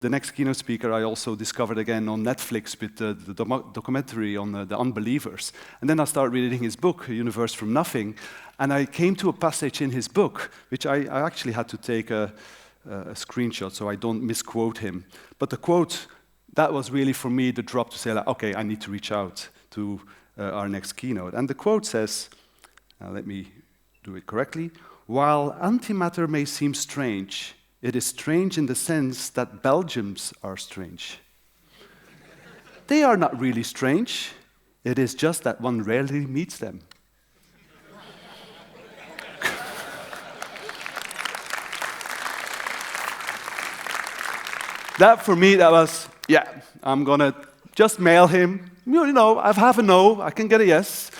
The next keynote speaker I also discovered again on Netflix with the documentary on the unbelievers. And then I started reading his book, A Universe from Nothing, and I came to a passage in his book, which I actually had to take a screenshot so I don't misquote him. But the quote, that was really for me the drop to say, like, okay, I need to reach out to our next keynote. And the quote says, let me do it correctly, while antimatter may seem strange, it is strange in the sense that Belgians are strange. They are not really strange. It is just that one rarely meets them. That for me, that was, yeah, I'm gonna just mail him. You know, I have a no, I can get a yes.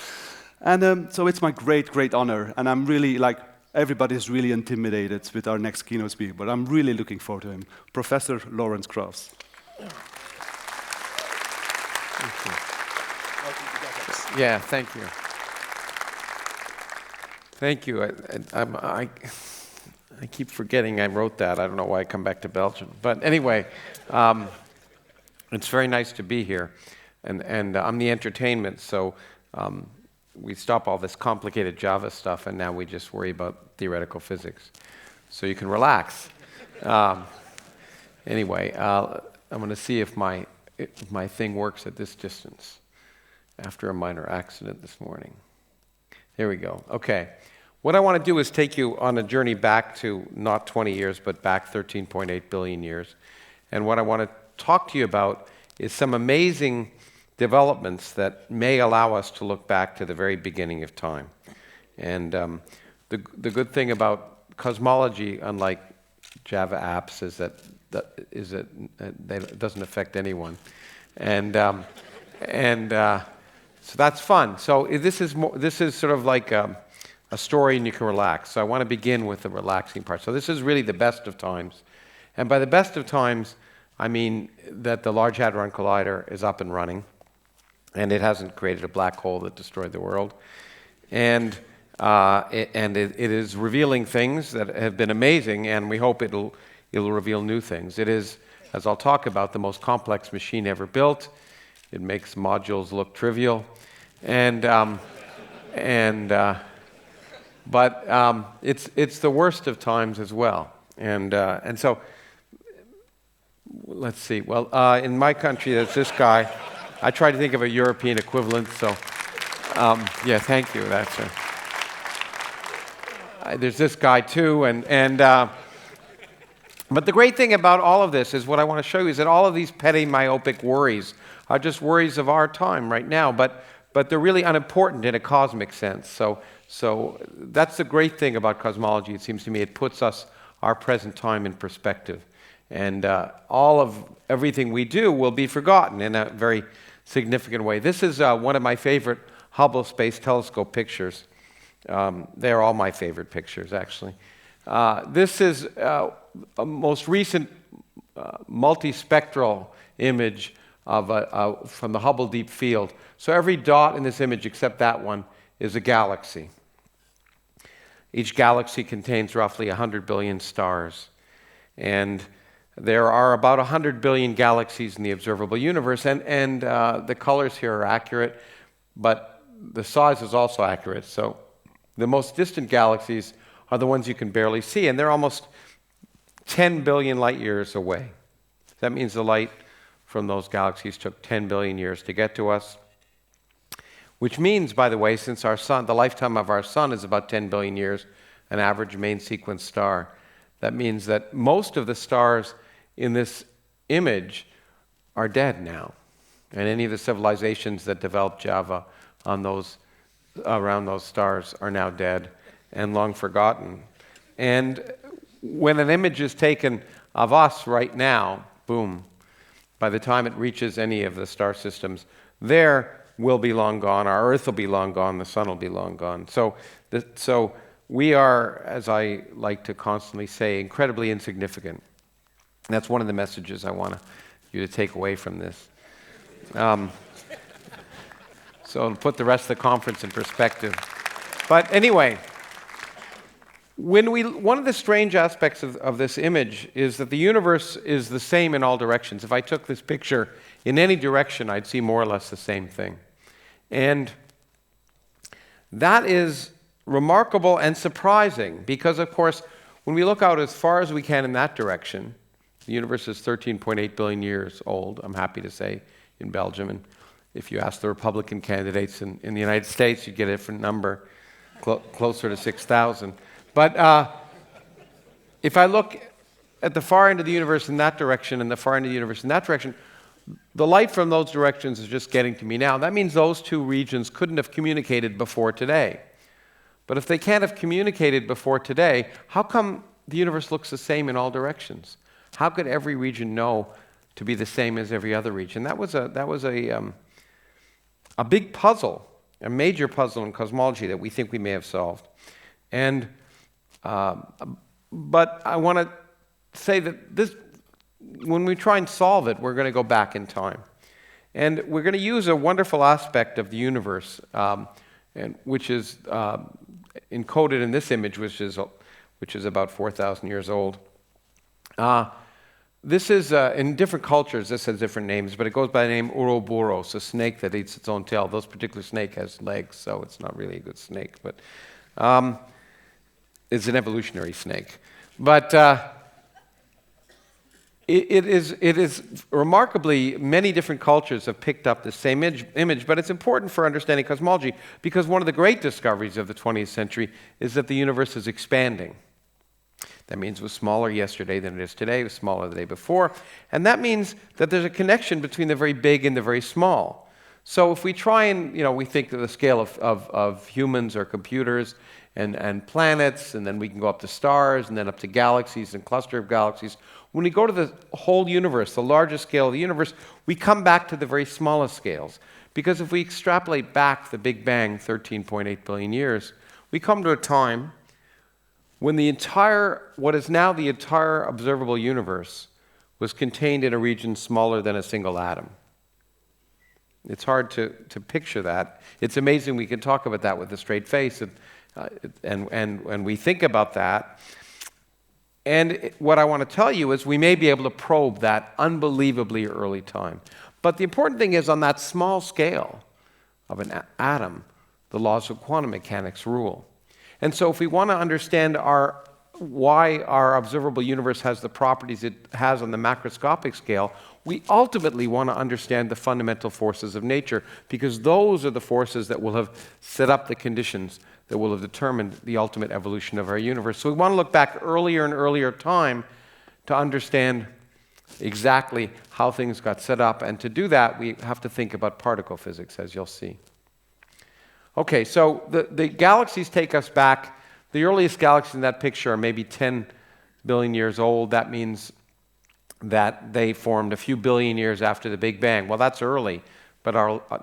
And so it's my great, great honor. And I'm really like, everybody's really intimidated with our next keynote speaker, but I'm really looking forward to him, Professor Lawrence Krauss. Thank you. Yeah, thank you. Thank you. I keep forgetting I wrote that. I don't know why I come back to Belgium. But anyway, it's very nice to be here. And I'm the entertainment, so we stop all this complicated Java stuff, and now we just worry about theoretical physics. So you can relax. Anyway, I'm going to see if my thing works at this distance after a minor accident this morning. Here we go. Okay. What I want to do is take you on a journey back to not 20 years, but back 13.8 billion years. And what I want to talk to you about is some amazing developments that may allow us to look back to the very beginning of time. And the good thing about cosmology, unlike Java apps, is that it doesn't affect anyone. And so that's fun. So this is sort of like a story, and you can relax. So I want to begin with the relaxing part. So this is really the best of times. And by the best of times, I mean that the Large Hadron Collider is up and running, and it hasn't created a black hole that destroyed the world. And it is revealing things that have been amazing, and we hope it'll reveal new things. It is, as I'll talk about, the most complex machine ever built. It makes modules look trivial, but it's the worst of times as well. And so, let's see. Well, in my country, there's this guy. I tried to think of a European equivalent. So, yeah, thank you. There's this guy too, but the great thing about all of this is what I want to show you is that all of these petty myopic worries are just worries of our time right now, but they're really unimportant in a cosmic sense. So that's the great thing about cosmology. It seems to me it puts our present time in perspective, and all of everything we do will be forgotten in a very significant way. This is one of my favorite Hubble Space Telescope pictures. They're all my favorite pictures, actually. This is a most recent multispectral image from the Hubble Deep Field. So every dot in this image, except that one, is a galaxy. Each galaxy contains roughly 100 billion stars. And there are about 100 billion galaxies in the observable universe, and the colors here are accurate, but the size is also accurate. So the most distant galaxies are the ones you can barely see, and they're almost 10 billion light years away. That means the light from those galaxies took 10 billion years to get to us, which means, by the way, since our sun, the lifetime of our sun is about 10 billion years, an average main sequence star, that means that most of the stars in this image are dead now. And any of the civilizations that developed Java around those stars are now dead and long forgotten. And when an image is taken of us right now, boom, by the time it reaches any of the star systems, there will be long gone, our Earth will be long gone, the sun will be long gone. So we are, as I like to constantly say, incredibly insignificant. That's one of the messages I want you to take away from this. So to put the rest of the conference in perspective. But anyway, One of the strange aspects of this image is that the universe is the same in all directions. If I took this picture in any direction, I'd see more or less the same thing. And that is remarkable and surprising because, of course, when we look out as far as we can in that direction, the universe is 13.8 billion years old, I'm happy to say, in Belgium. And if you ask the Republican candidates in the United States, you'd get a different number, closer to 6,000. But if I look at the far end of the universe in that direction and the far end of the universe in that direction, the light from those directions is just getting to me now. That means those two regions couldn't have communicated before today. But if they can't have communicated before today, how come the universe looks the same in all directions? How could every region know to be the same as every other region? That was a big puzzle, a major puzzle in cosmology that we think we may have solved. And but I want to say that this, when we try and solve it, we're going to go back in time. And we're going to use a wonderful aspect of the universe, which is encoded in this image, which is about 4,000 years old. This is, in different cultures, this has different names, but it goes by the name Ouroboros, a snake that eats its own tail. This particular snake has legs, so it's not really a good snake, but it's an evolutionary snake. But it is remarkably, many different cultures have picked up the same image, but it's important for understanding cosmology because one of the great discoveries of the 20th century is that the universe is expanding. That means it was smaller yesterday than it is today, it was smaller the day before, and that means that there's a connection between the very big and the very small. So if we try and, we think of the scale of humans or computers and planets, and then we can go up to stars, and then up to galaxies and cluster of galaxies. When we go to the whole universe, the largest scale of the universe, we come back to the very smallest scales. Because if we extrapolate back the Big Bang, 13.8 billion years, we come to a time when what is now the entire observable universe was contained in a region smaller than a single atom. It's hard to picture that. It's amazing we can talk about that with a straight face, and we think about that. And what I want to tell you is we may be able to probe that unbelievably early time. But the important thing is on that small scale of an atom, the laws of quantum mechanics rule. And so if we want to understand why our observable universe has the properties it has on the macroscopic scale, we ultimately want to understand the fundamental forces of nature, because those are the forces that will have set up the conditions that will have determined the ultimate evolution of our universe. So we want to look back earlier and earlier time to understand exactly how things got set up. And to do that, we have to think about particle physics, as you'll see. Okay, so the galaxies take us back. The earliest galaxies in that picture are maybe 10 billion years old. That means that they formed a few billion years after the Big Bang. Well, that's early, but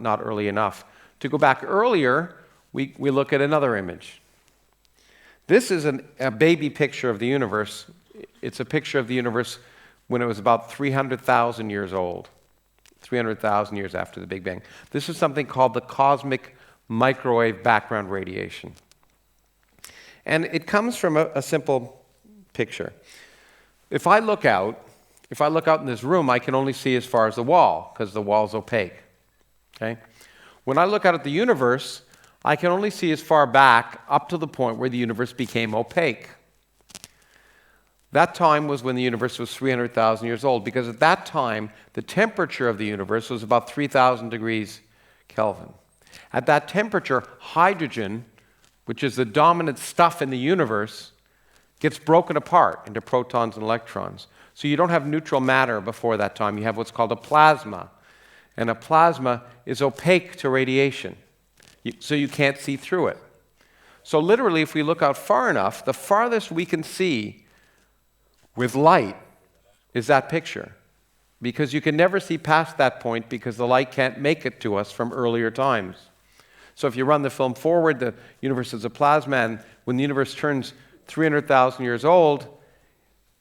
not early enough. To go back earlier, we look at another image. This is a baby picture of the universe. It's a picture of the universe when it was about 300,000 years old, 300,000 years after the Big Bang. This is something called the cosmic microwave background radiation. And it comes from a simple picture. If I look out in this room, I can only see as far as the wall, because the wall's opaque. Okay? When I look out at the universe, I can only see as far back up to the point where the universe became opaque. That time was when the universe was 300,000 years old, because at that time, the temperature of the universe was about 3,000 degrees Kelvin. At that temperature, hydrogen, which is the dominant stuff in the universe, gets broken apart into protons and electrons. So you don't have neutral matter before that time. You have what's called a plasma. And a plasma is opaque to radiation, so you can't see through it. So literally, if we look out far enough, the farthest we can see with light is that picture. Because you can never see past that point because the light can't make it to us from earlier times. So if you run the film forward, the universe is a plasma, and when the universe turns 300,000 years old,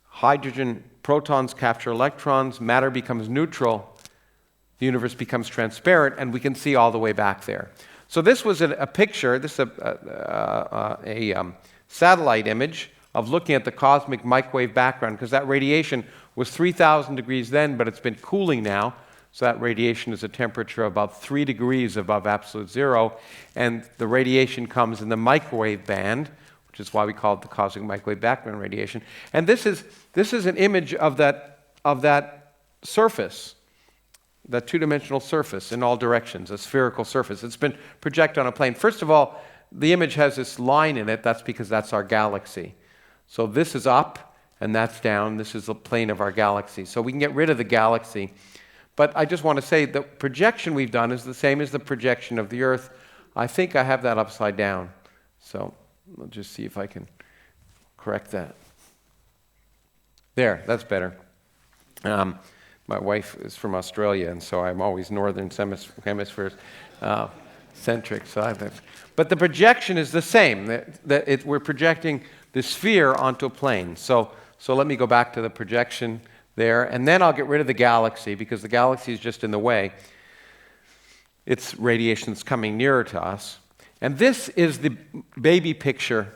hydrogen protons capture electrons, matter becomes neutral, the universe becomes transparent, and we can see all the way back there. So this was a picture, this is a satellite image of looking at the cosmic microwave background, because that radiation was 3,000 degrees then, but it's been cooling now. So that radiation is a temperature of about 3 degrees above absolute zero. And the radiation comes in the microwave band, which is why we call it the cosmic microwave background radiation. And this is an image of that surface, that two-dimensional surface in all directions, a spherical surface. It's been projected on a plane. First of all, the image has this line in it. That's because that's our galaxy. So this is up, and that's down. This is the plane of our galaxy. So we can get rid of the galaxy. But I just want to say the projection we've done is the same as the projection of the Earth. I think I have that upside down. So I'll just see if I can correct that. There, that's better. My wife is from Australia, and so I'm always northern hemisphere centric. But the projection is the same. We're projecting the sphere onto a plane. So let me go back to the projection there, and then I'll get rid of the galaxy, because the galaxy is just in the way. Its radiation is coming nearer to us. And this is the baby picture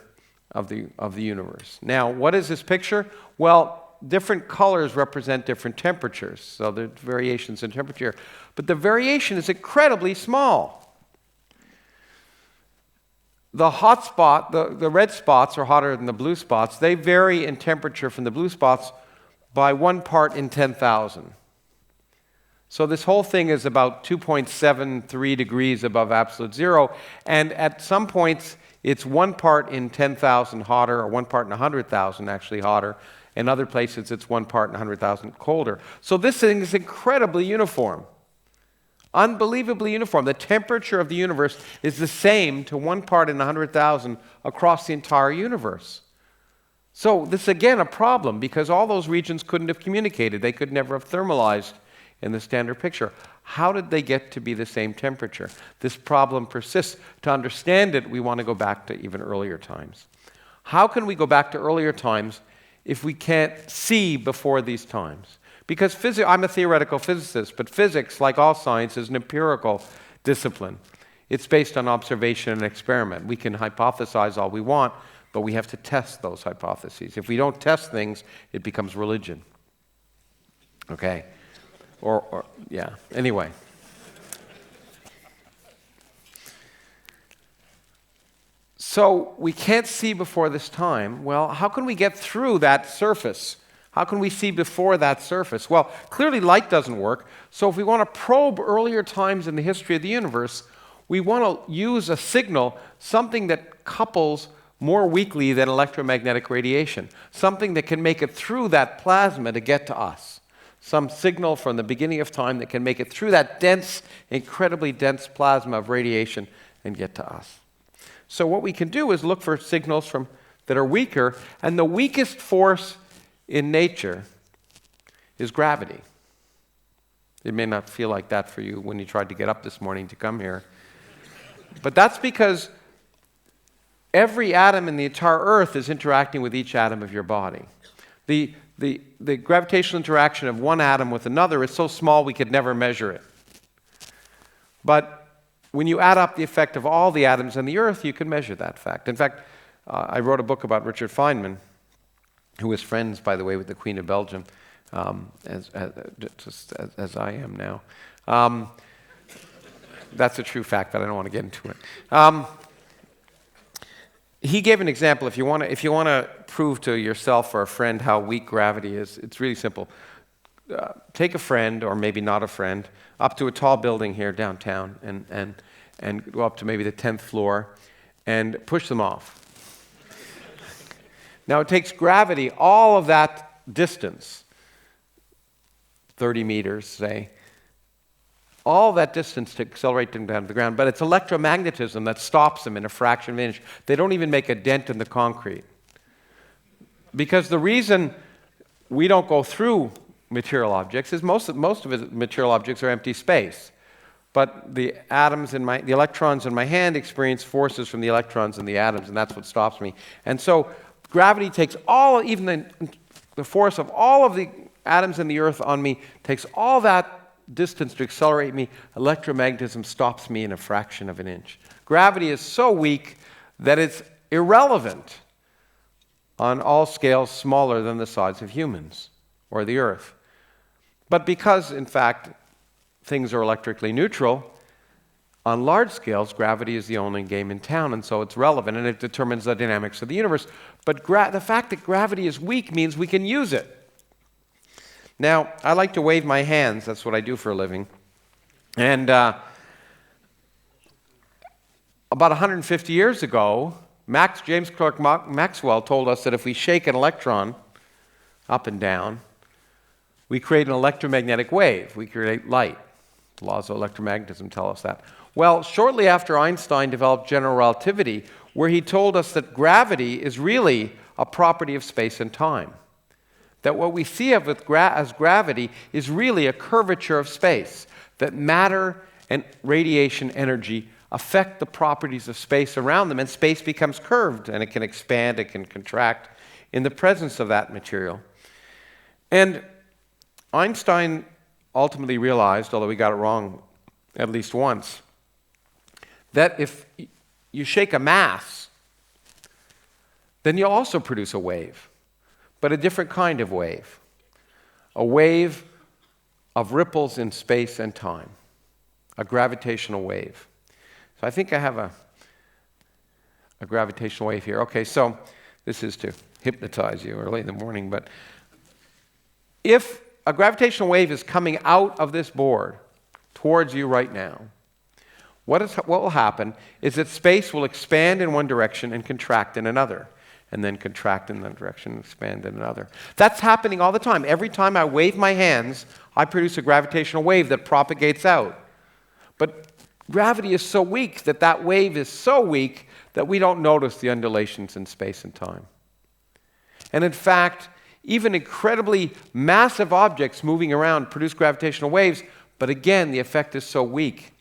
of the universe. Now, what is this picture? Well, different colors represent different temperatures, so there's variations in temperature. But the variation is incredibly small. The hot spot, the red spots are hotter than the blue spots. They vary in temperature from the blue spots by 1 part in 10,000. So this whole thing is about 2.73 degrees above absolute zero, and at some points it's 1 part in 10,000 hotter, or 1 part in 100,000 actually hotter. In other places it's 1 part in 100,000 colder. So this thing is incredibly uniform. Unbelievably uniform. The temperature of the universe is the same to 1 part in 100,000 across the entire universe. So this is again a problem, because all those regions couldn't have communicated. They could never have thermalized in the standard picture. How did they get to be the same temperature? This problem persists. To understand it, we want to go back to even earlier times. How can we go back to earlier times if we can't see before these times? Because I'm a theoretical physicist, but physics, like all science, is an empirical discipline. It's based on observation and experiment. We can hypothesize all we want, but we have to test those hypotheses. If we don't test things, it becomes religion. Okay? Yeah. Anyway. So we can't see before this time. Well, how can we get through that surface? How can we see before that surface? Well, clearly light doesn't work. So if we want to probe earlier times in the history of the universe, we want to use a signal, something that couples more weakly than electromagnetic radiation, something that can make it through that plasma to get to us. Some signal from the beginning of time that can make it through that dense, incredibly dense plasma of radiation and get to us. So what we can do is look for signals that are weaker, and the weakest force in nature is gravity. It may not feel like that for you when you tried to get up this morning to come here. But that's because every atom in the entire Earth is interacting with each atom of your body. The gravitational interaction of one atom with another is so small we could never measure it. But when you add up the effect of all the atoms on the Earth, you can measure that fact. In fact, I wrote a book about Richard Feynman, who was friends, by the way, with the Queen of Belgium, as I am now. That's a true fact, but I don't want to get into it. He gave an example. If you want to prove to yourself or a friend how weak gravity is, it's really simple. Take a friend, or maybe not a friend, up to a tall building here downtown, and go up to maybe the 10th floor, and push them off. Now, it takes gravity all of that distance, 30 meters, say, all that distance to accelerate them down to the ground, but it's electromagnetism that stops them in a fraction of an inch. They don't even make a dent in the concrete. Because the reason we don't go through material objects is most of material objects are empty space. But the electrons in my hand experience forces from the electrons in the atoms, and that's what stops me. And so gravity takes even the force of all of the atoms in the Earth on me, takes all that distance to accelerate me. Electromagnetism stops me in a fraction of an inch. Gravity is so weak that it's irrelevant on all scales smaller than the size of humans or the Earth. But because, in fact, things are electrically neutral, on large scales, gravity is the only game in town, and so it's relevant, and it determines the dynamics of the universe. But the fact that gravity is weak means we can use it. Now, I like to wave my hands. That's what I do for a living. And about 150 years ago, James Clerk Maxwell told us that if we shake an electron up and down, we create an electromagnetic wave. We create light. The laws of electromagnetism tell us that. Well, shortly after Einstein developed general relativity, where he told us that gravity is really a property of space and time. That what we see as gravity is really a curvature of space. That matter and radiation energy affect the properties of space around them, and space becomes curved, and it can expand, it can contract in the presence of that material. And Einstein ultimately realized, although he got it wrong at least once, that if you shake a mass, then you also produce a wave, but a different kind of wave. A wave of ripples in space and time, a gravitational wave. So I think I have a gravitational wave here. Okay, so this is to hypnotize you early in the morning, but if a gravitational wave is coming out of this board towards you right now, what will happen is that space will expand in one direction and contract in another, and then contract in another direction and expand in another. That's happening all the time. Every time I wave my hands, I produce a gravitational wave that propagates out. But gravity is so weak that wave is so weak that we don't notice the undulations in space and time. And in fact, even incredibly massive objects moving around produce gravitational waves, but again, the effect is so weak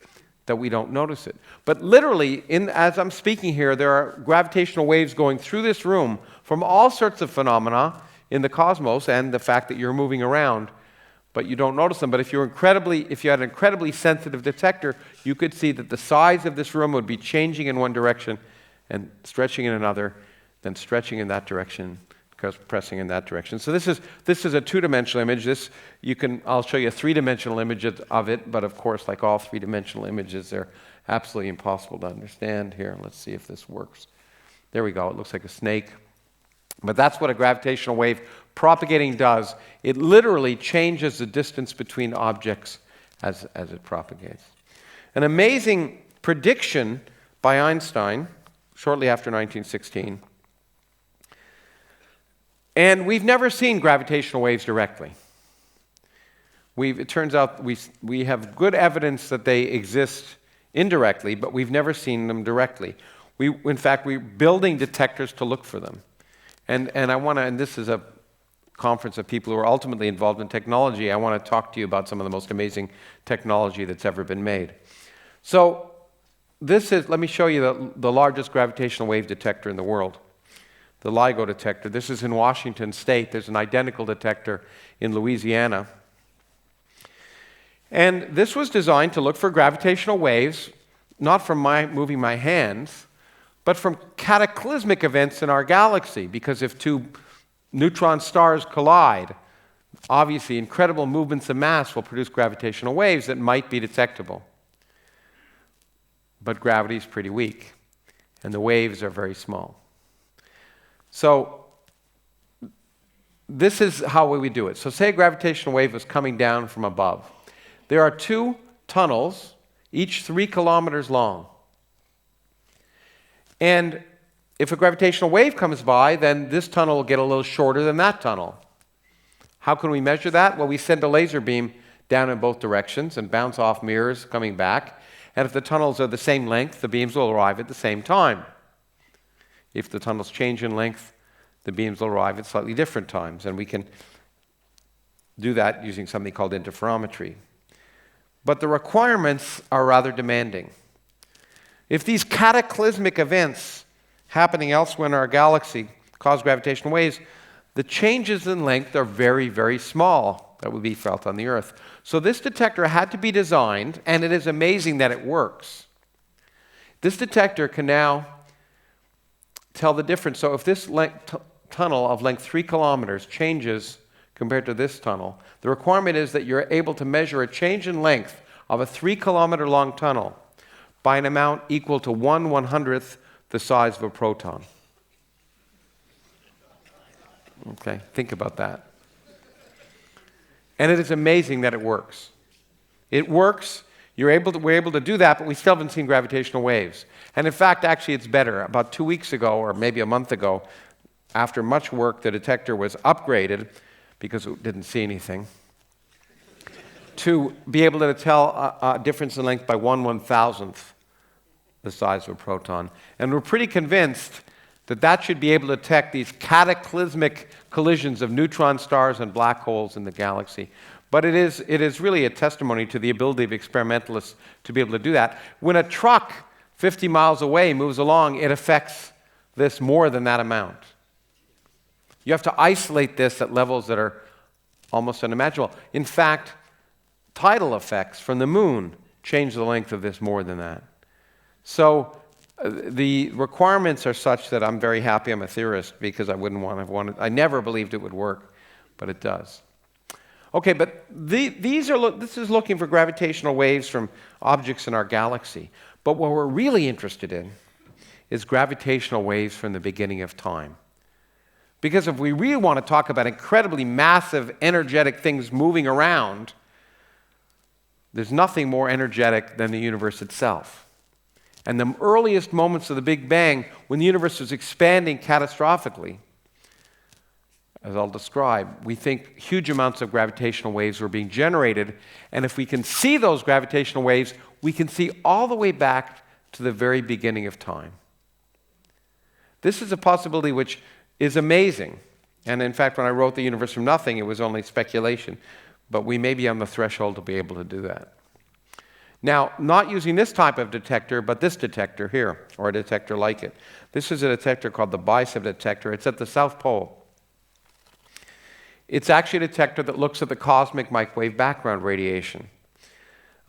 that we don't notice it. But literally, as I'm speaking here, there are gravitational waves going through this room from all sorts of phenomena in the cosmos and the fact that you're moving around, but you don't notice them. But if you had an incredibly sensitive detector, you could see that the size of this room would be changing in one direction and stretching in another, then stretching in that direction, pressing in that direction. So this is a two-dimensional image. I'll show you a three-dimensional image of it, but of course, like all three-dimensional images, they're absolutely impossible to understand. Here, let's see if this works. There we go. It looks like a snake. But that's what a gravitational wave propagating does. It literally changes the distance between objects as it propagates. An amazing prediction by Einstein shortly after 1916. And we've never seen gravitational waves directly. It turns out we have good evidence that they exist indirectly, but we've never seen them directly. In fact, we're building detectors to look for them. And this is a conference of people who are ultimately involved in technology. I want to talk to you about some of the most amazing technology that's ever been made. So let me show you the largest gravitational wave detector in the world. The LIGO detector. This is in Washington State. There's an identical detector in Louisiana. And this was designed to look for gravitational waves, not from moving my hands, but from cataclysmic events in our galaxy. Because if two neutron stars collide, obviously incredible movements of mass will produce gravitational waves that might be detectable. But gravity is pretty weak, and the waves are very small. So this is how we do it. So say a gravitational wave is coming down from above. There are two tunnels, each 3 kilometers long. And if a gravitational wave comes by, then this tunnel will get a little shorter than that tunnel. How can we measure that? Well, we send a laser beam down in both directions and bounce off mirrors coming back. And if the tunnels are the same length, the beams will arrive at the same time. If the tunnels change in length, the beams will arrive at slightly different times. And we can do that using something called interferometry. But the requirements are rather demanding. If these cataclysmic events happening elsewhere in our galaxy cause gravitational waves, the changes in length are very, very small that would be felt on the Earth. So this detector had to be designed, and it is amazing that it works. This detector can now tell the difference. So if this tunnel of length 3 kilometers changes compared to this tunnel, the requirement is that you're able to measure a change in length of a 3-kilometer long tunnel by an amount equal to 1/100th the size of a proton. Okay, think about that. And it is amazing that it works. It works. We're able to do that, but we still haven't seen gravitational waves. And in fact, actually, it's better. About 2 weeks ago, or maybe a month ago, after much work, the detector was upgraded, because it didn't see anything, to be able to tell a difference in length by 1/1000th the size of a proton. And we're pretty convinced that that should be able to detect these cataclysmic collisions of neutron stars and black holes in the galaxy. But it is really a testimony to the ability of experimentalists to be able to do that. When a truck 50 miles away moves along, it affects this more than that amount. You have to isolate this at levels that are almost unimaginable. In fact, tidal effects from the moon change the length of this more than that. So the requirements are such that I'm very happy I'm a theorist, because I I never believed it would work, but it does. Okay, but this is looking for gravitational waves from objects in our galaxy. But what we're really interested in is gravitational waves from the beginning of time. Because if we really want to talk about incredibly massive, energetic things moving around, there's nothing more energetic than the universe itself. And the earliest moments of the Big Bang, when the universe was expanding catastrophically, as I'll describe, we think huge amounts of gravitational waves were being generated. And if we can see those gravitational waves, we can see all the way back to the very beginning of time. This is a possibility which is amazing. And in fact, when I wrote The Universe from Nothing, it was only speculation. But we may be on the threshold to be able to do that. Now, not using this type of detector, but this detector here, or a detector like it. This is a detector called the BICEP detector. It's at the South Pole. It's actually a detector that looks at the cosmic microwave background radiation.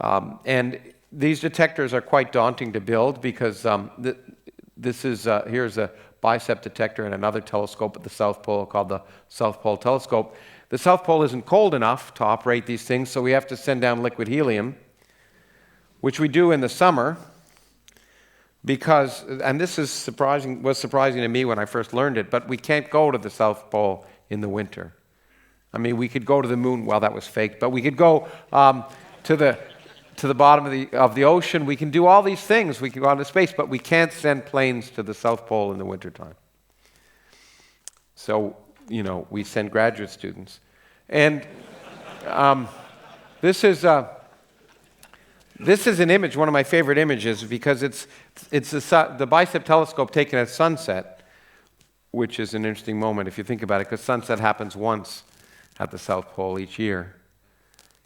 And these detectors are quite daunting to build, because here's a BICEP detector and another telescope at the South Pole called the South Pole Telescope. The South Pole isn't cold enough to operate these things, so we have to send down liquid helium, which we do in the summer, because, and this was surprising to me when I first learned it, but we can't go to the South Pole in the winter. I mean, we could go to the moon. Well, that was fake, but we could go to the bottom of the ocean. We can do all these things. We can go out into space, but we can't send planes to the South Pole in the wintertime. So, we send graduate students. And this is an image, one of my favorite images, because it's the BICEP telescope taken at sunset, which is an interesting moment if you think about it, because sunset happens once at the South Pole each year.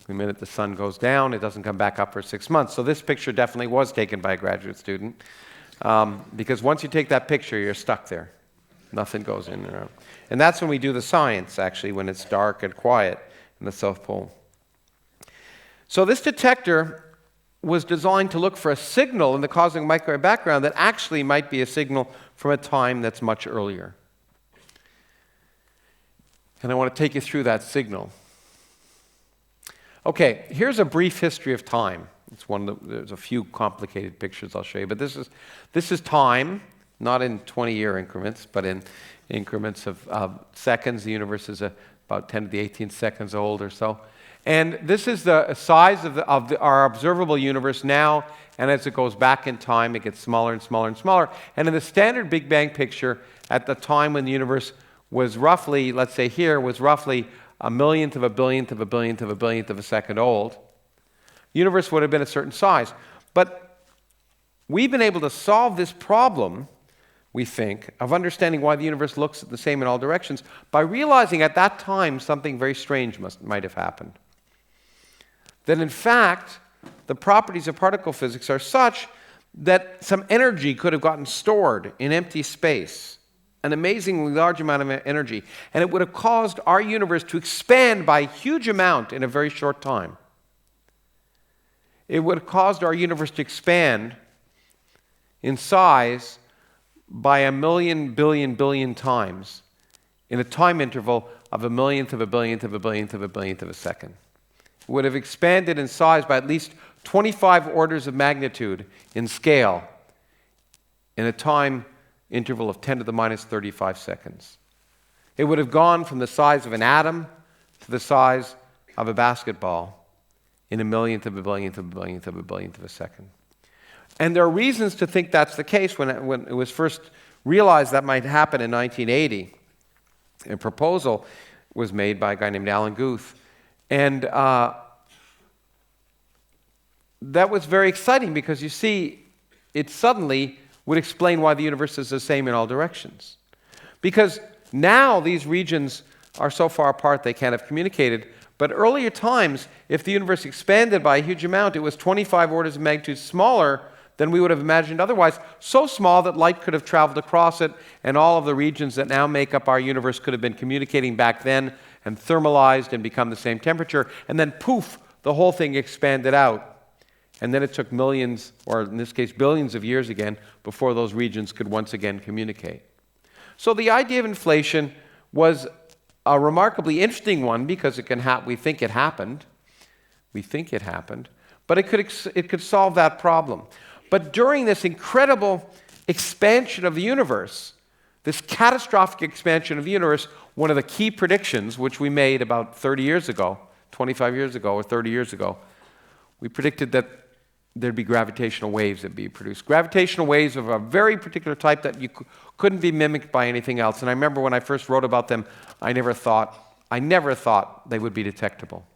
The minute the sun goes down, it doesn't come back up for 6 months. So this picture definitely was taken by a graduate student, because once you take that picture, you're stuck there. Nothing goes in and out. And that's when we do the science, actually, when it's dark and quiet in the South Pole. So this detector was designed to look for a signal in the cosmic microwave background that actually might be a signal from a time that's much earlier. And I want to take you through that signal. Okay, here's a brief history of time. There's a few complicated pictures I'll show you, but this is time, not in 20-year increments, but in increments of seconds. The universe is about 10 to the 18th seconds old or so. And this is the size of our observable universe now, and as it goes back in time, it gets smaller and smaller and smaller. And in the standard Big Bang picture, at the time when the universe was roughly, let's say here, was roughly a millionth of a billionth of a billionth of a billionth of a second old, the universe would have been a certain size. But we've been able to solve this problem, we think, of understanding why the universe looks the same in all directions by realizing at that time something very strange might have happened. That in fact, the properties of particle physics are such that some energy could have gotten stored in empty space, an amazingly large amount of energy, and it would have caused our universe to expand by a huge amount in a very short time. It would have caused our universe to expand in size by 1,000,000,000,000,000,000 times in a time interval of a millionth of a billionth of a billionth of a billionth of a second. It would have expanded in size by at least 25 orders of magnitude in scale in a time interval of 10 to the minus 35 seconds. It would have gone from the size of an atom to the size of a basketball in a millionth of a billionth of a billionth of a billionth of a second. And there are reasons to think that's the case. When it was first realized that might happen in 1980, a proposal was made by a guy named Alan Guth. And that was very exciting because, you see, it suddenly would explain why the universe is the same in all directions. Because now these regions are so far apart they can't have communicated. But earlier times, if the universe expanded by a huge amount, it was 25 orders of magnitude smaller than we would have imagined otherwise, so small that light could have traveled across it, and all of the regions that now make up our universe could have been communicating back then and thermalized and become the same temperature, and then poof, the whole thing expanded out. And then it took millions, or in this case billions of years again, before those regions could once again communicate. So the idea of inflation was a remarkably interesting one because it can we think it happened. We think it happened. But it could solve that problem. But during this incredible expansion of the universe, this catastrophic expansion of the universe, one of the key predictions, which we made about 30 years ago, 25 years ago or 30 years ago, we predicted that there'd be gravitational waves that be produced. Gravitational waves of a very particular type that couldn't be mimicked by anything else. And I remember when I first wrote about them, I never thought they would be detectable.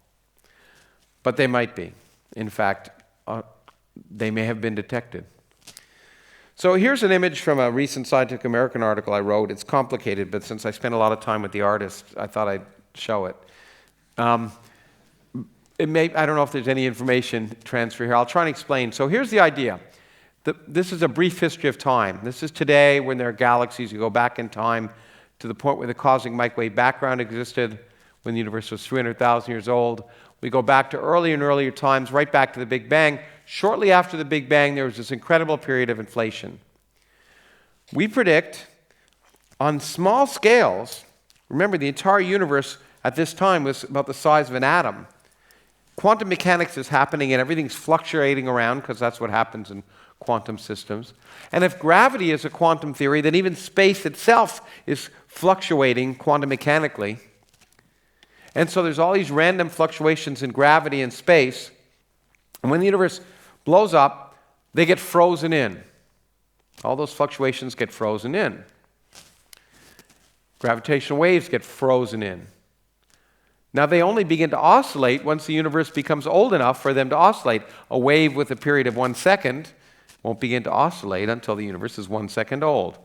But they might be. In fact, they may have been detected. So here's an image from a recent Scientific American article I wrote. It's complicated, but since I spent a lot of time with the artist, I thought I'd show it. I don't know if there's any information transfer here. I'll try and explain. So here's the idea. This is a brief history of time. This is today when there are galaxies. You go back in time to the point where the cosmic microwave background existed, when the universe was 300,000 years old. We go back to earlier and earlier times, right back to the Big Bang. Shortly after the Big Bang, there was this incredible period of inflation. We predict on small scales, remember the entire universe at this time was about the size of an atom. Quantum mechanics is happening and everything's fluctuating around because that's what happens in quantum systems. And if gravity is a quantum theory, then even space itself is fluctuating quantum mechanically. And so there's all these random fluctuations in gravity and space. And when the universe blows up, they get frozen in. All those fluctuations get frozen in. Gravitational waves get frozen in. Now they only begin to oscillate once the universe becomes old enough for them to oscillate. A wave with a period of 1 second won't begin to oscillate until the universe is 1 second old.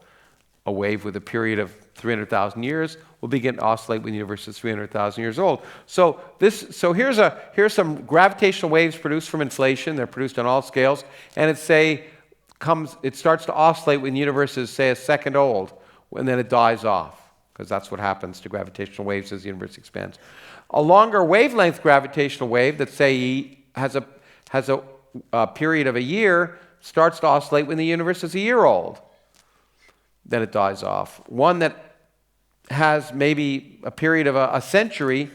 A wave with a period of 300,000 years will begin to oscillate when the universe is 300,000 years old. So here's some gravitational waves produced from inflation. They're produced on all scales, and it starts to oscillate when the universe is, say, a second old, and then it dies off, because that's what happens to gravitational waves as the universe expands. A longer wavelength gravitational wave that, say, has a period of a year starts to oscillate when the universe is a year old. Then it dies off. One that has maybe a period of a century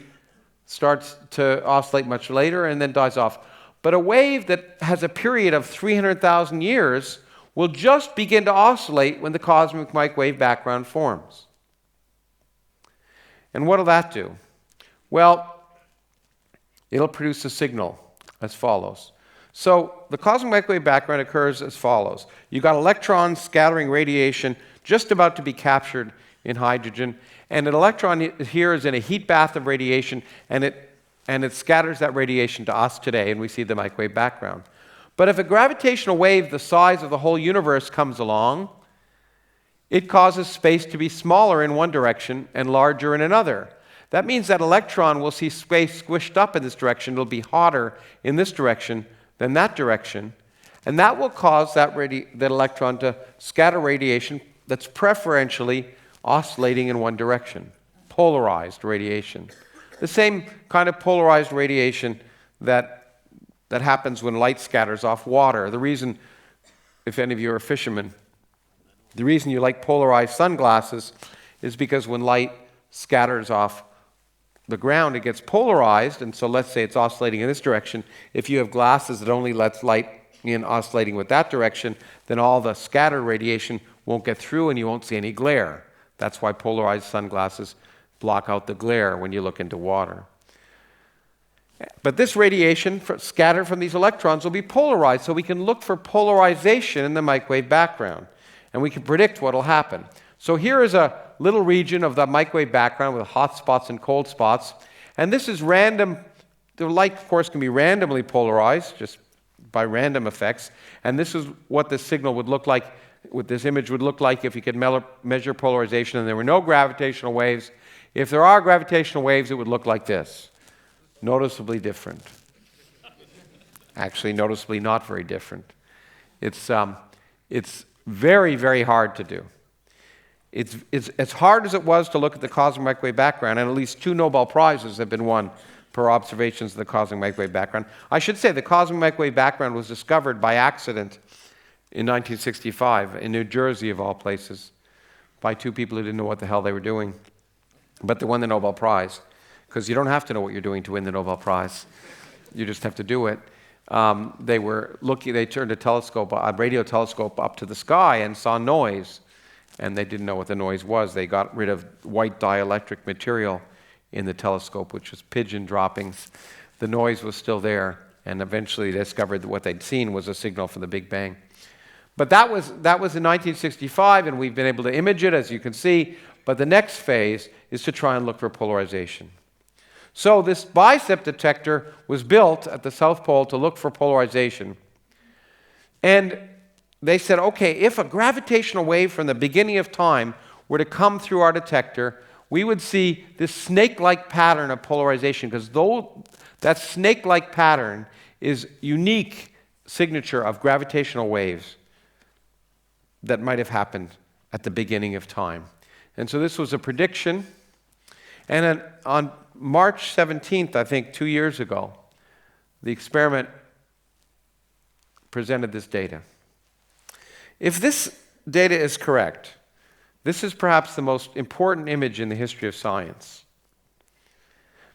starts to oscillate much later and then dies off. But a wave that has a period of 300,000 years will just begin to oscillate when the cosmic microwave background forms. And what will that do? Well, it'll produce a signal as follows. So the cosmic microwave background occurs as follows. You've got electrons scattering radiation just about to be captured in hydrogen, and an electron here is in a heat bath of radiation, and it scatters that radiation to us today, and we see the microwave background. But if a gravitational wave the size of the whole universe comes along, it causes space to be smaller in one direction and larger in another. That means that electron will see space squished up in this direction. It'll be hotter in this direction than that direction. And that will cause that electron to scatter radiation that's preferentially oscillating in one direction. Polarized radiation. The same kind of polarized radiation that happens when light scatters off water. The reason, if any of you are fishermen, the reason you like polarized sunglasses is because when light scatters off the ground, it gets polarized, and so let's say it's oscillating in this direction. If you have glasses that only lets light in oscillating with that direction, then all the scattered radiation won't get through and you won't see any glare. That's why polarized sunglasses block out the glare when you look into water. But this radiation scattered from these electrons will be polarized, so we can look for polarization in the microwave background, and we can predict what will happen. So here is a little region of the microwave background with hot spots and cold spots, and this is random. The light, of course, can be randomly polarized, just by random effects, and this is what the signal would look like, what this image would look like if you could measure polarization and there were no gravitational waves. If there are gravitational waves, it would look like this. Noticeably different. Actually, noticeably not very different. It's very, very hard to do. It's as hard as it was to look at the cosmic microwave background, and at least 2 Nobel Prizes have been won per observations of the cosmic microwave background. I should say the cosmic microwave background was discovered by accident in 1965 in New Jersey, of all places, by 2 people who didn't know what the hell they were doing. But they won the Nobel Prize, because you don't have to know what you're doing to win the Nobel Prize. You just have to do it. They turned a radio telescope up to the sky and saw noise, and they didn't know what the noise was. They got rid of white dielectric material in the telescope, which was pigeon droppings. The noise was still there, and eventually they discovered that what they'd seen was a signal from the Big Bang. But that was in 1965, and we've been able to image it, as you can see. But the next phase is to try and look for polarization. So this BICEP detector was built at the South Pole to look for polarization. And they said, okay, if a gravitational wave from the beginning of time were to come through our detector, we would see this snake-like pattern of polarization, because that snake-like pattern is unique signature of gravitational waves that might have happened at the beginning of time. And so this was a prediction. And then on March 17th, I think 2 years ago, the experiment presented this data. If this data is correct, this is perhaps the most important image in the history of science.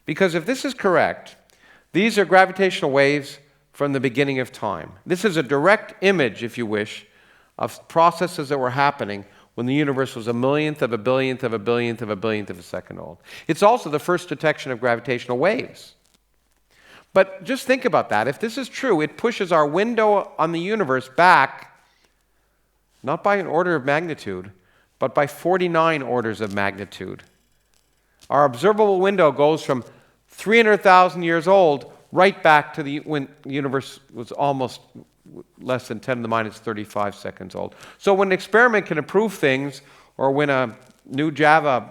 Because if this is correct, these are gravitational waves from the beginning of time. This is a direct image, if you wish, of processes that were happening when the universe was a millionth of a billionth of a billionth of a billionth of a second old. It's also the first detection of gravitational waves. But just think about that. If this is true, it pushes our window on the universe back, not by an order of magnitude, but by 49 orders of magnitude. Our observable window goes from 300,000 years old right back to when the universe was almost less than 10 to the minus 35 seconds old. So when an experiment can improve things, or when a new Java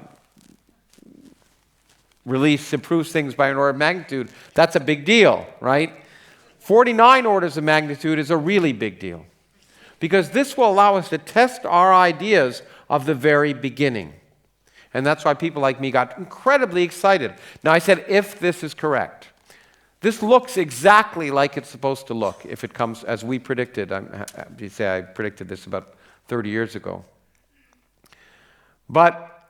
release improves things by an order of magnitude, that's a big deal, right? 49 orders of magnitude is a really big deal, because this will allow us to test our ideas of the very beginning. And that's why people like me got incredibly excited. Now, I said, if this is correct. This looks exactly like it's supposed to look if it comes as we predicted. I predicted this about 30 years ago. But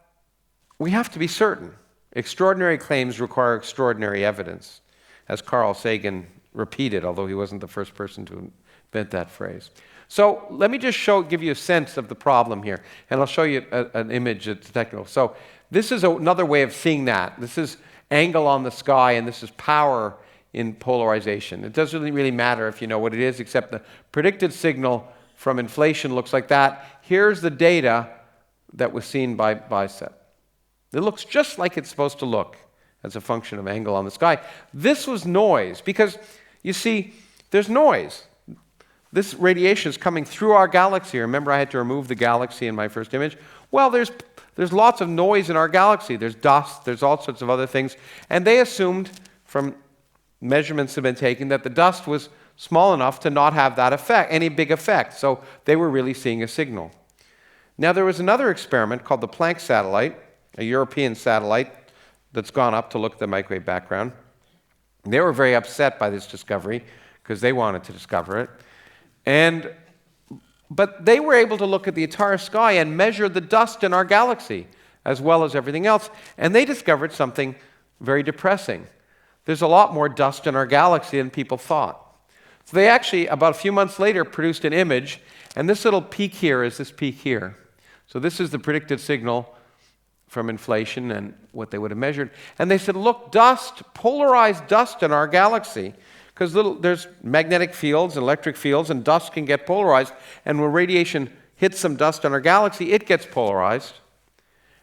we have to be certain. Extraordinary claims require extraordinary evidence, as Carl Sagan repeated, although he wasn't the first person to invent that phrase. So let me just give you a sense of the problem here, and I'll show you an image that's technical. So this is another way of seeing that. This is angle on the sky, and this is power in polarization. It doesn't really matter if you know what it is, except the predicted signal from inflation looks like that. Here's the data that was seen by BICEP. It looks just like it's supposed to look as a function of angle on the sky. This was noise, because you see, there's noise. This radiation is coming through our galaxy. Remember, I had to remove the galaxy in my first image? Well, there's lots of noise in our galaxy. There's dust, there's all sorts of other things. And they assumed, from measurements have been taken, that the dust was small enough to not have that effect, any big effect. So they were really seeing a signal. Now, there was another experiment called the Planck satellite, a European satellite that's gone up to look at the microwave background. They were very upset by this discovery because they wanted to discover it. But they were able to look at the entire sky and measure the dust in our galaxy. as well as everything else. And they discovered something very depressing. There's a lot more dust in our galaxy than people thought. So they actually, about a few months later, produced an image, and this little peak here is this peak here. So this is the predicted signal from inflation and what they would have measured. And they said, look, dust, polarized dust in our galaxy, because there's magnetic fields and electric fields, and dust can get polarized, and when radiation hits some dust in our galaxy, it gets polarized.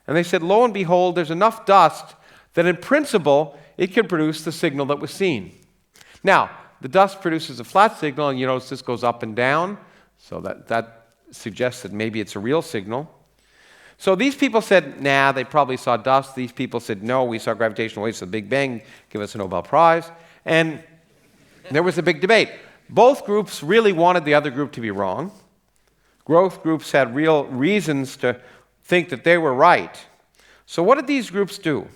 And they said, lo and behold, there's enough dust that in principle, it can produce the signal that was seen. Now, the dust produces a flat signal, and you notice this goes up and down, so that suggests that maybe it's a real signal. So these people said, nah, they probably saw dust. These people said, no, we saw gravitational waves of the Big Bang, give us a Nobel Prize. And there was a big debate. Both groups really wanted the other group to be wrong. Both groups had real reasons to think that they were right. So what did these groups do?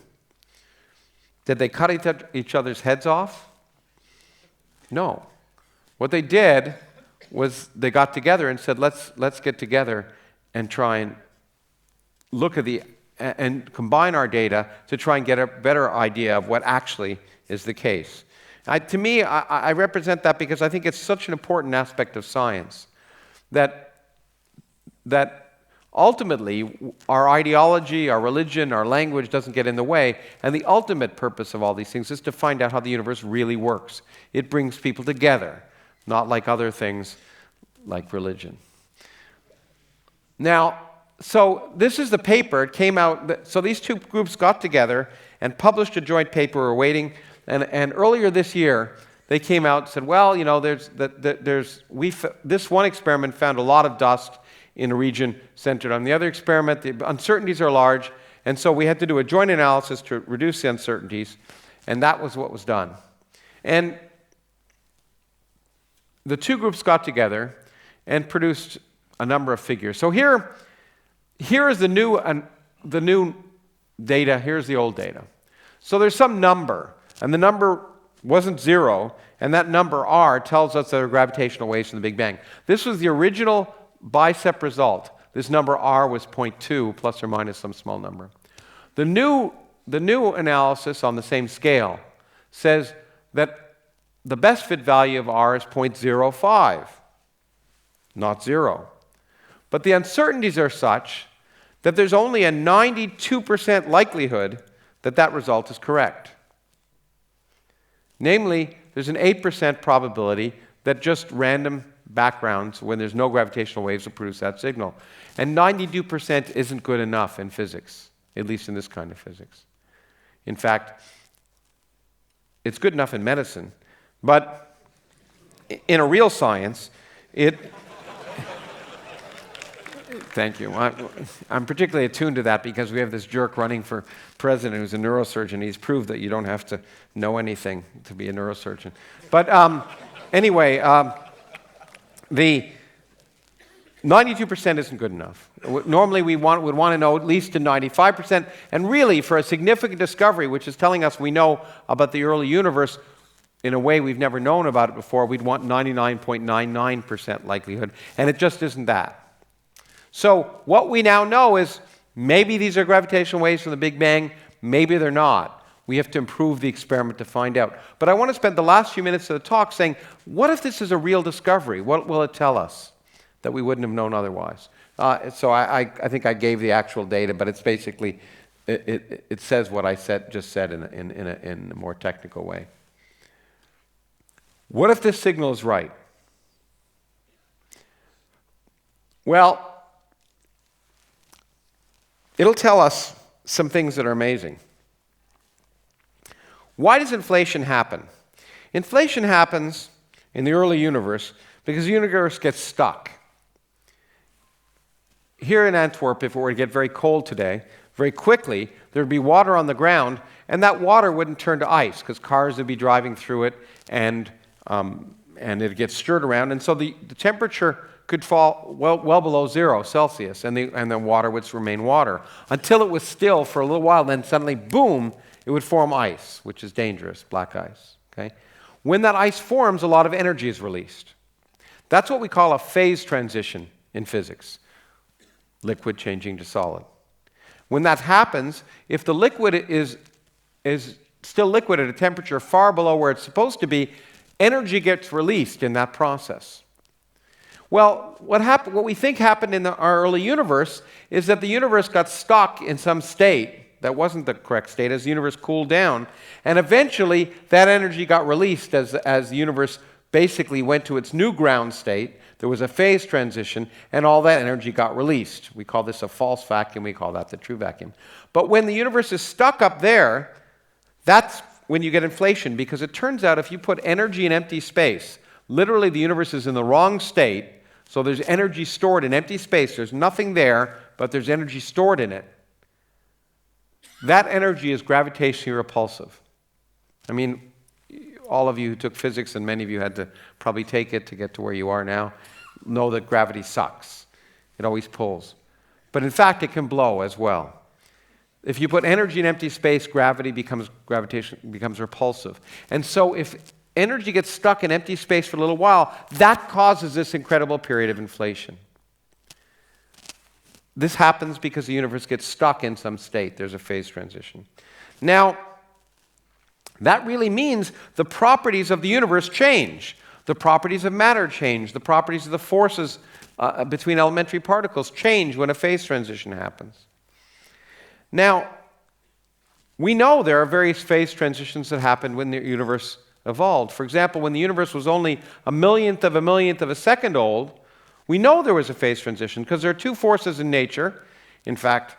Did they cut each other's heads off? No. What they did was they got together and said, let's get together and try and look at and combine our data to try and get a better idea of what actually is the case. To me, I represent that because I think it's such an important aspect of science that ultimately our ideology, our religion, our language doesn't get in the way, and the ultimate purpose of all these things is to find out how the universe really works. It brings people together, not like other things like religion. Now, so this is the paper. It came out. So these two groups got together and published a joint paper. We're waiting. And earlier this year, they came out and said, well, you know, this one experiment found a lot of dust in a region centered on the other experiment. The uncertainties are large, and so we had to do a joint analysis to reduce the uncertainties, and that was what was done. And the two groups got together and produced a number of figures. So here is the new data. Here's the old data. So there's some number, and the number wasn't 0, and that number r tells us there are gravitational waves from the Big Bang. This was the original BICEP result. This number r was 0.2 plus or minus some small number. The new analysis on the same scale says that the best fit value of r is 0.05, not 0. But the uncertainties are such that there's only a 92% likelihood that that result is correct. Namely, there's an 8% probability that just random backgrounds, when there's no gravitational waves, will produce that signal. And 92% isn't good enough in physics, at least in this kind of physics. In fact, it's good enough in medicine, but in a real science, Thank you. I'm particularly attuned to that because we have this jerk running for president who's a neurosurgeon. He's proved that you don't have to know anything to be a neurosurgeon. But anyway, the 92% isn't good enough. Normally we would want to know at least to 95%. And really, for a significant discovery, which is telling us we know about the early universe in a way we've never known about it before, we'd want 99.99% likelihood. And it just isn't that. So what we now know is maybe these are gravitational waves from the Big Bang, maybe they're not. We have to improve the experiment to find out. But I want to spend the last few minutes of the talk saying, what if this is a real discovery? What will it tell us that we wouldn't have known otherwise? So I think I gave the actual data, but it's basically, it says what I just said in a more technical way. What if this signal is right? Well, it'll tell us some things that are amazing. Why does inflation happen? Inflation happens in the early universe because the universe gets stuck. Here in Antwerp, if it were to get very cold today, very quickly, there would be water on the ground, and that water wouldn't turn to ice because cars would be driving through it, and it gets stirred around, and so the temperature could fall well below 0 Celsius, and the water would remain water until it was still for a little while. Then suddenly, boom, it would form ice, which is dangerous, black ice. Okay? When that ice forms, a lot of energy is released. That's what we call a phase transition in physics, liquid changing to solid. When that happens, if the liquid is still liquid at a temperature far below where it's supposed to be, energy gets released in that process. Well, what we think happened in our early universe is that the universe got stuck in some state that wasn't the correct state as the universe cooled down, and eventually that energy got released as the universe basically went to its new ground state. There was a phase transition, and all that energy got released. We call this a false vacuum. We call that the true vacuum. But when the universe is stuck up there, that's when you get inflation, because it turns out if you put energy in empty space, literally the universe is in the wrong state, so there's energy stored in empty space. There's nothing there, but there's energy stored in it. That energy is gravitationally repulsive. I mean, all of you who took physics, and many of you had to probably take it to get to where you are now, know that gravity sucks. It always pulls. But in fact, it can blow as well. If you put energy in empty space, gravitation becomes repulsive. And so if energy gets stuck in empty space for a little while, that causes this incredible period of inflation. This happens because the universe gets stuck in some state. There's a phase transition. Now, that really means the properties of the universe change. The properties of matter change. The properties of the forces between elementary particles change when a phase transition happens. Now, we know there are various phase transitions that happened when the universe evolved. For example, when the universe was only a millionth of a second old, we know there was a phase transition because there are two forces in nature. In fact,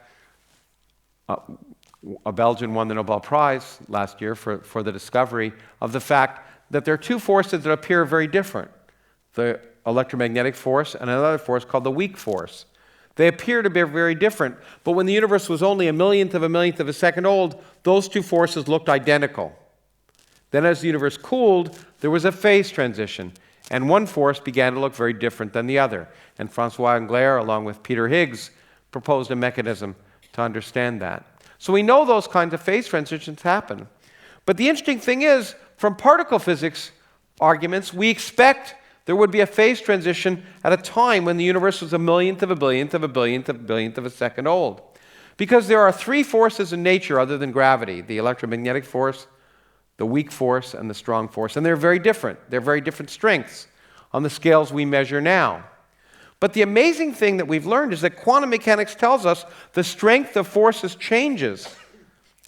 a Belgian won the Nobel Prize last year for the discovery of the fact that there are two forces that appear very different. The electromagnetic force and another force called the weak force. They appear to be very different, but when the universe was only a millionth of a second old, those two forces looked identical. Then as the universe cooled, there was a phase transition, and one force began to look very different than the other. And Francois Englert, along with Peter Higgs, proposed a mechanism to understand that. So we know those kinds of phase transitions happen. But the interesting thing is, from particle physics arguments, we expect there would be a phase transition at a time when the universe was a millionth of a second old. Because there are three forces in nature other than gravity: the electromagnetic force, the weak force, and the strong force. And they're very different. They're very different strengths on the scales we measure now. But the amazing thing that we've learned is that quantum mechanics tells us the strength of forces changes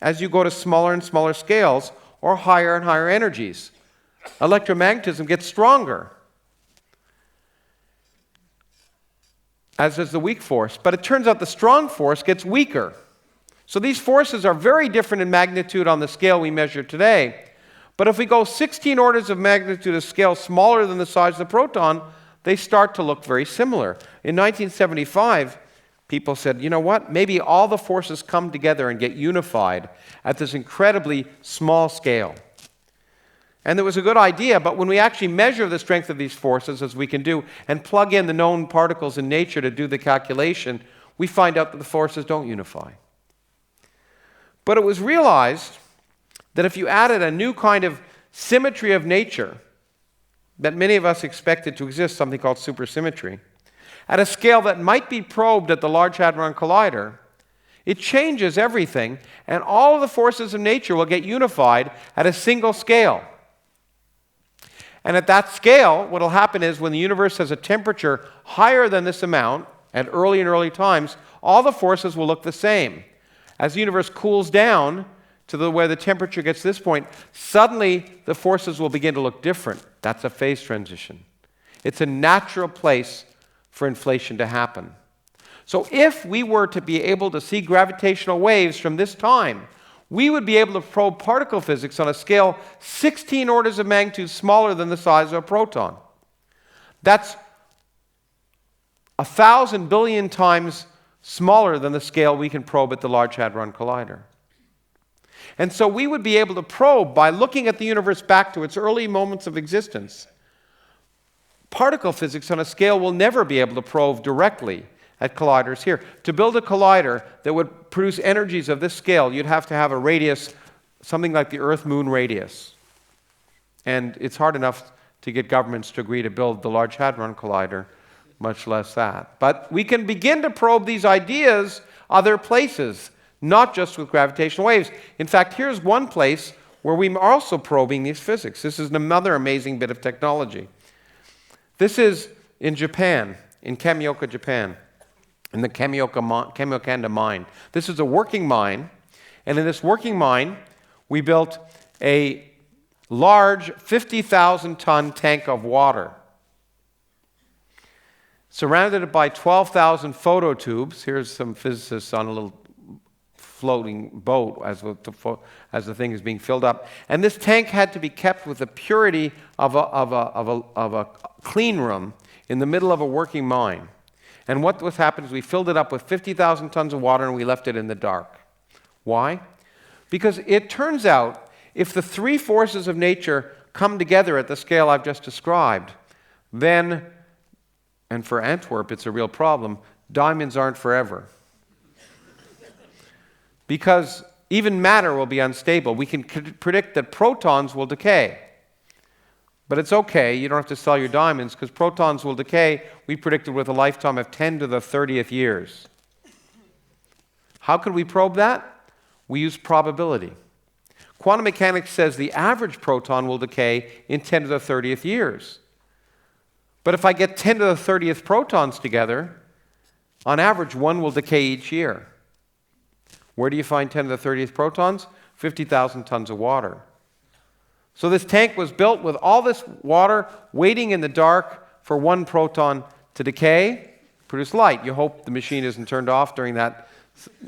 as you go to smaller and smaller scales or higher and higher energies. Electromagnetism gets stronger, as does the weak force. But it turns out the strong force gets weaker. So these forces are very different in magnitude on the scale we measure today. But if we go 16 orders of magnitude a scale smaller than the size of the proton, they start to look very similar. In 1975, people said, you know what, maybe all the forces come together and get unified at this incredibly small scale. And it was a good idea, but when we actually measure the strength of these forces, as we can do, and plug in the known particles in nature to do the calculation, we find out that the forces don't unify. But it was realized that if you added a new kind of symmetry of nature that many of us expected to exist, something called supersymmetry, at a scale that might be probed at the Large Hadron Collider, it changes everything, and all of the forces of nature will get unified at a single scale. And at that scale, what will happen is when the universe has a temperature higher than this amount at early and early times, all the forces will look the same. As the universe cools down to where the temperature gets to this point, suddenly the forces will begin to look different. That's a phase transition. It's a natural place for inflation to happen. So if we were to be able to see gravitational waves from this time, we would be able to probe particle physics on a scale 16 orders of magnitude smaller than the size of a proton. That's 1,000 billion times smaller than the scale we can probe at the Large Hadron Collider. And so we would be able to probe, by looking at the universe back to its early moments of existence, particle physics on a scale we'll never be able to probe directly at colliders here. To build a collider that would produce energies of this scale, you'd have to have a radius, something like the Earth-Moon radius. And it's hard enough to get governments to agree to build the Large Hadron Collider much less that. But we can begin to probe these ideas other places, not just with gravitational waves. In fact, here's one place where we are also probing these physics. This is another amazing bit of technology. This is in Japan, in Kamioka, Japan, in the Kamiokanda mine. This is a working mine, and in this working mine, we built a large 50,000-ton tank of water, surrounded by 12,000 phototubes. Here's some physicists on a little floating boat as the thing is being filled up. And this tank had to be kept with the purity of a clean room in the middle of a working mine. And what was happened is we filled it up with 50,000 tons of water and we left it in the dark. Why? Because it turns out if the three forces of nature come together at the scale I've just described, then, and for Antwerp it's a real problem, diamonds aren't forever. Because even matter will be unstable. We can predict that protons will decay. But it's okay, you don't have to sell your diamonds because protons will decay, we predicted, with a lifetime of 10 to the 30th years. How could we probe that? We use probability. Quantum mechanics says the average proton will decay in 10 to the 30th years. But if I get 10 to the 30th protons together, on average, one will decay each year. Where do you find 10 to the 30th protons? 50,000 tons of water. So this tank was built with all this water waiting in the dark for one proton to decay, produce light. You hope the machine isn't turned off during that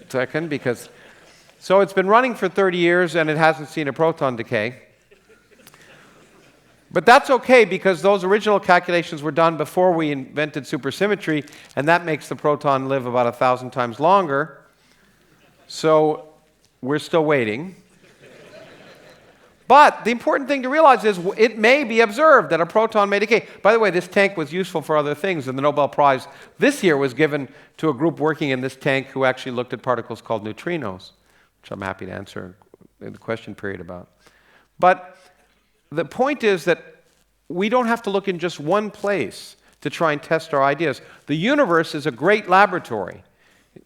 second because... So it's been running for 30 years and it hasn't seen a proton decay. But that's okay because those original calculations were done before we invented supersymmetry, and that makes the proton live about 1,000 times longer. So we're still waiting. But the important thing to realize is it may be observed that a proton may decay. By the way, this tank was useful for other things, and the Nobel Prize this year was given to a group working in this tank who actually looked at particles called neutrinos, which I'm happy to answer in the question period about. But the point is that we don't have to look in just one place to try and test our ideas. The universe is a great laboratory.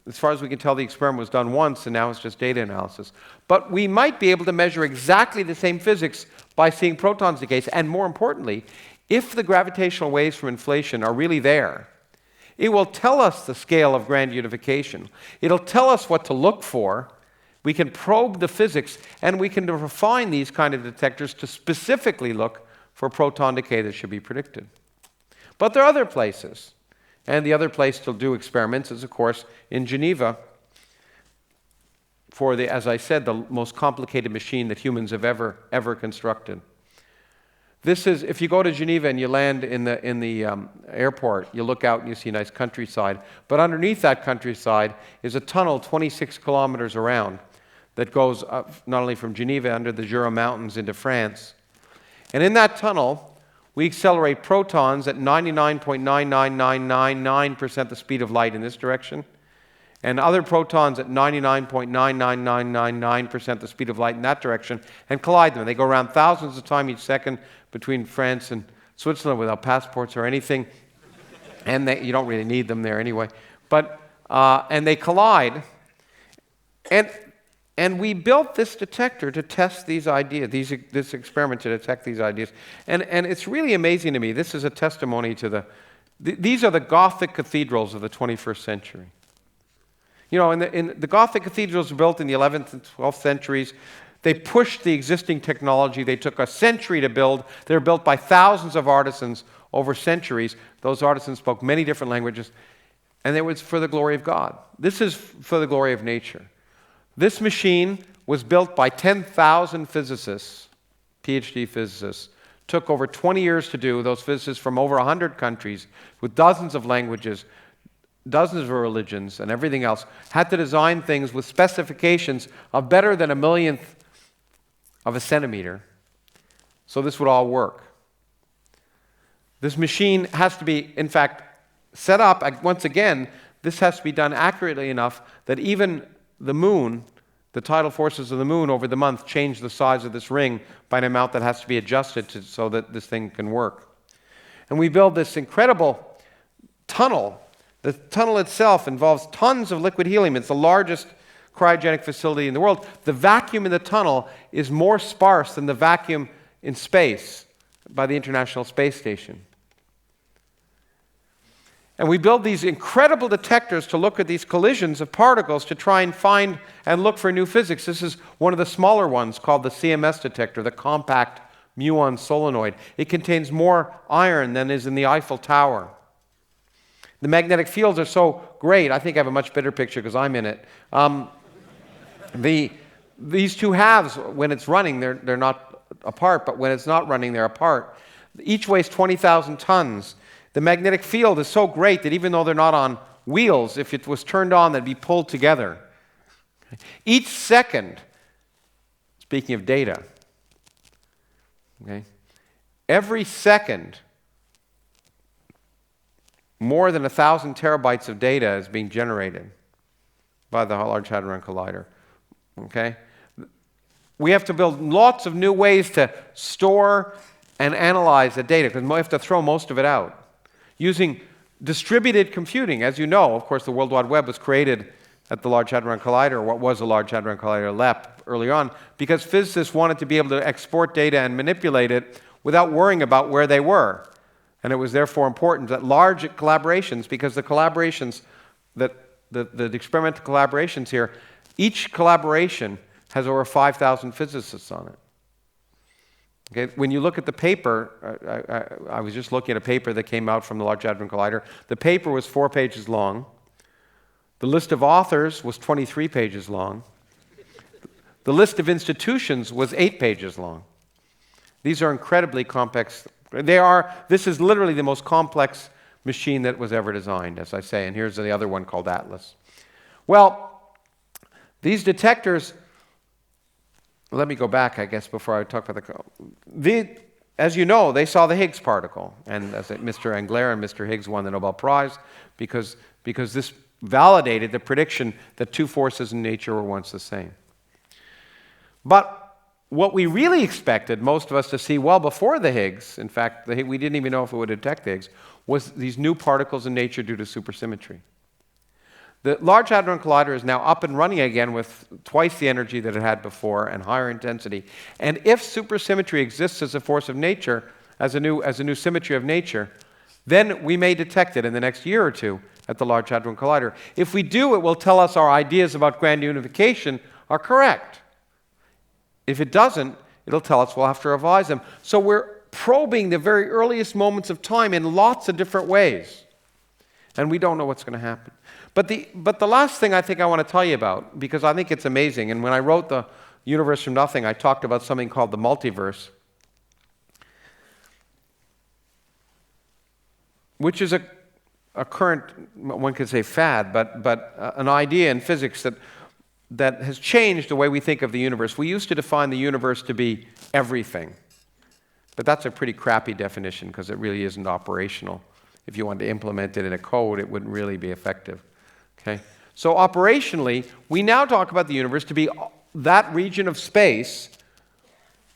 As far as we can tell, the experiment was done once, and now it's just data analysis. But we might be able to measure exactly the same physics by seeing protons decay. And more importantly, if the gravitational waves from inflation are really there, it will tell us the scale of grand unification. It'll tell us what to look for. We can probe the physics, and we can refine these kind of detectors to specifically look for proton decay that should be predicted. But there are other places. And the other place to do experiments is, of course, in Geneva for the, as I said, the most complicated machine that humans have ever constructed. This is, if you go to Geneva and you land in the airport, you look out and you see a nice countryside. But underneath that countryside is a tunnel 26 kilometers around that goes up not only from Geneva under the Jura Mountains into France. And in that tunnel, we accelerate protons at 99.99999% the speed of light in this direction, and other protons at 99.99999% the speed of light in that direction, and collide them. They go around thousands of times each second between France and Switzerland without passports or anything, and you don't really need them there anyway. But and they collide, and we built this detector to test these ideas, this experiment to detect these ideas. And it's really amazing to me. This is a testimony to these are the Gothic cathedrals of the 21st century. You know, in the Gothic cathedrals were built in the 11th and 12th centuries. They pushed the existing technology. They took a century to build. They were built by thousands of artisans over centuries. Those artisans spoke many different languages. And it was for the glory of God. This is for the glory of nature. This machine was built by 10,000 physicists, PhD physicists. Took over 20 years to do. Those physicists from over 100 countries with dozens of languages, dozens of religions, and everything else had to design things with specifications of better than 1/1,000,000th of a centimeter. So this would all work. This machine has to be, in fact, set up. Once again, this has to be done accurately enough that even the moon, the tidal forces of the moon over the month change the size of this ring by an amount that has to be adjusted so that this thing can work. And we build this incredible tunnel. The tunnel itself involves tons of liquid helium. It's the largest cryogenic facility in the world. The vacuum in the tunnel is more sparse than the vacuum in space by the International Space Station. And we build these incredible detectors to look at these collisions of particles to try and find and look for new physics. This is one of the smaller ones called the CMS detector, the compact muon solenoid. It contains more iron than is in the Eiffel Tower. The magnetic fields are so great. I think I have a much better picture because I'm in it. These two halves, when it's running, they're not apart, but when it's not running, they're apart. Each weighs 20,000 tons. The magnetic field is so great that even though they're not on wheels, if it was turned on, they'd be pulled together. Each second, speaking of data, okay, every second, more than 1,000 terabytes of data is being generated by the Large Hadron Collider. Okay? We have to build lots of new ways to store and analyze the data because we have to throw most of it out. Using distributed computing, as you know, of course, the World Wide Web was created at the Large Hadron Collider, what was the Large Hadron Collider, LEP, early on, because physicists wanted to be able to export data and manipulate it without worrying about where they were. And it was therefore important that large collaborations, because the collaborations, the experimental collaborations here, each collaboration has over 5,000 physicists on it. Okay, when you look at the paper, I was just looking at a paper that came out from the Large Hadron Collider. The paper was 4 pages long. The list of authors was 23 pages long. The list of institutions was 8 pages long. These are incredibly complex. This is literally the most complex machine that was ever designed, as I say. And here's the other one called Atlas. Well, these detectors. Let me go back, I guess, before I talk about as you know, they saw the Higgs particle. And as Mr. Engler and Mr. Higgs won the Nobel Prize because this validated the prediction that two forces in nature were once the same. But what we really expected most of us to see well before the Higgs, in fact, we didn't even know if it would detect the Higgs, was these new particles in nature due to supersymmetry. The Large Hadron Collider is now up and running again with twice the energy that it had before and higher intensity. And if supersymmetry exists as a force of nature, as a new symmetry of nature, then we may detect it in the next year or two at the Large Hadron Collider. If we do, it will tell us our ideas about grand unification are correct. If it doesn't, it'll tell us we'll have to revise them. So we're probing the very earliest moments of time in lots of different ways. And we don't know what's going to happen. But the last thing I think I want to tell you about, because I think it's amazing, and when I wrote The Universe from Nothing, I talked about something called the multiverse, which is a current, one could say fad, but an idea in physics that has changed the way we think of the universe. We used to define the universe to be everything, but that's a pretty crappy definition because it really isn't operational. If you wanted to implement it in a code, it wouldn't really be effective. Okay? So operationally, we now talk about the universe to be that region of space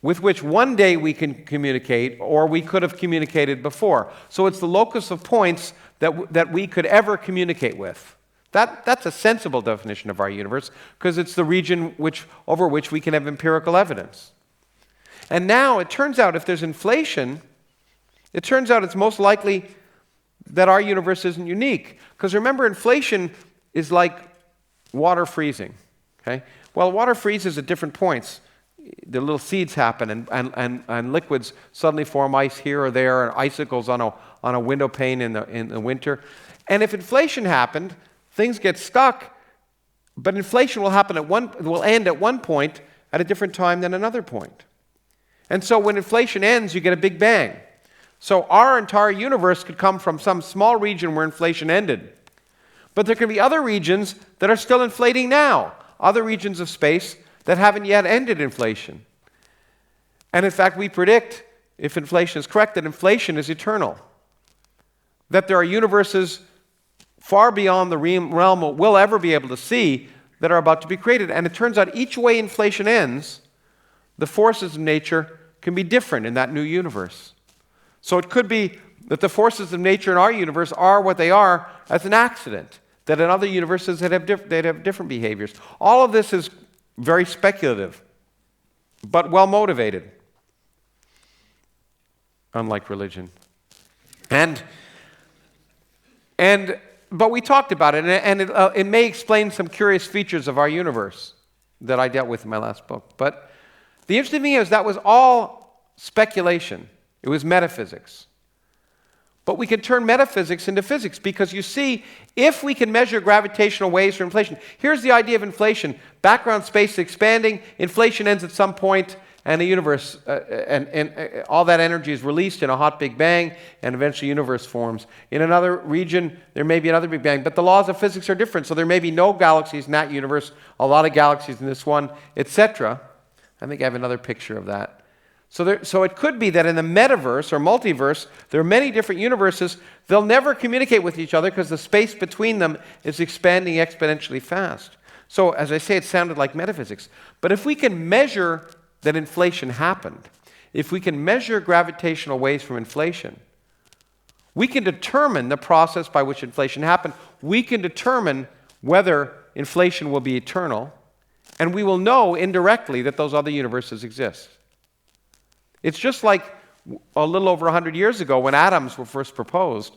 with which one day we can communicate or we could have communicated before. So it's the locus of points that we could ever communicate with. That's a sensible definition of our universe because it's the region over which we can have empirical evidence. And now it turns out if there's inflation, it turns out it's most likely that our universe isn't unique. Because remember, inflation is like water freezing. Okay? Well, water freezes at different points. The little seeds happen, and liquids suddenly form ice here or there, and icicles on a window pane in the winter. And if inflation happened, things get stuck. But inflation will end at one point at a different time than another point. And so when inflation ends, you get a big bang. So our entire universe could come from some small region where inflation ended. But there can be other regions that are still inflating now, other regions of space that haven't yet ended inflation. And in fact, we predict, if inflation is correct, that inflation is eternal. That there are universes far beyond the realm we'll ever be able to see that are about to be created. And it turns out each way inflation ends, the forces of nature can be different in that new universe. So it could be that the forces of nature in our universe are what they are as an accident, that in other universes they'd have different behaviors. All of this is very speculative, but well motivated, unlike religion. But we talked about it, and it may explain some curious features of our universe that I dealt with in my last book. But the interesting thing is that was all speculation. It was metaphysics. But we can turn metaphysics into physics because you see, if we can measure gravitational waves for inflation, here's the idea of inflation. Background space is expanding, inflation ends at some point, and the universe, and all that energy is released in a hot Big Bang, and eventually the universe forms. In another region, there may be another Big Bang, but the laws of physics are different, so there may be no galaxies in that universe, a lot of galaxies in this one, etc. I think I have another picture of that. So it could be that in the metaverse or multiverse, there are many different universes. They'll never communicate with each other because the space between them is expanding exponentially fast. So as I say, it sounded like metaphysics. But if we can measure that inflation happened, if we can measure gravitational waves from inflation, we can determine the process by which inflation happened. We can determine whether inflation will be eternal, and we will know indirectly that those other universes exist. It's just like a little over 100 years ago when atoms were first proposed.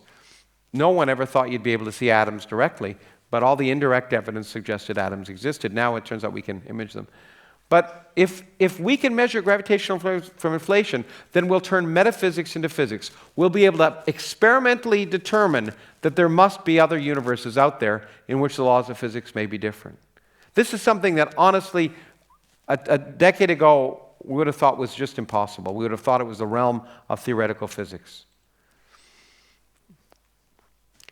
No one ever thought you'd be able to see atoms directly, but all the indirect evidence suggested atoms existed. Now it turns out we can image them. But if we can measure gravitational waves from inflation, then we'll turn metaphysics into physics. We'll be able to experimentally determine that there must be other universes out there in which the laws of physics may be different. This is something that honestly, a decade ago, we would have thought was just impossible. We would have thought it was the realm of theoretical physics.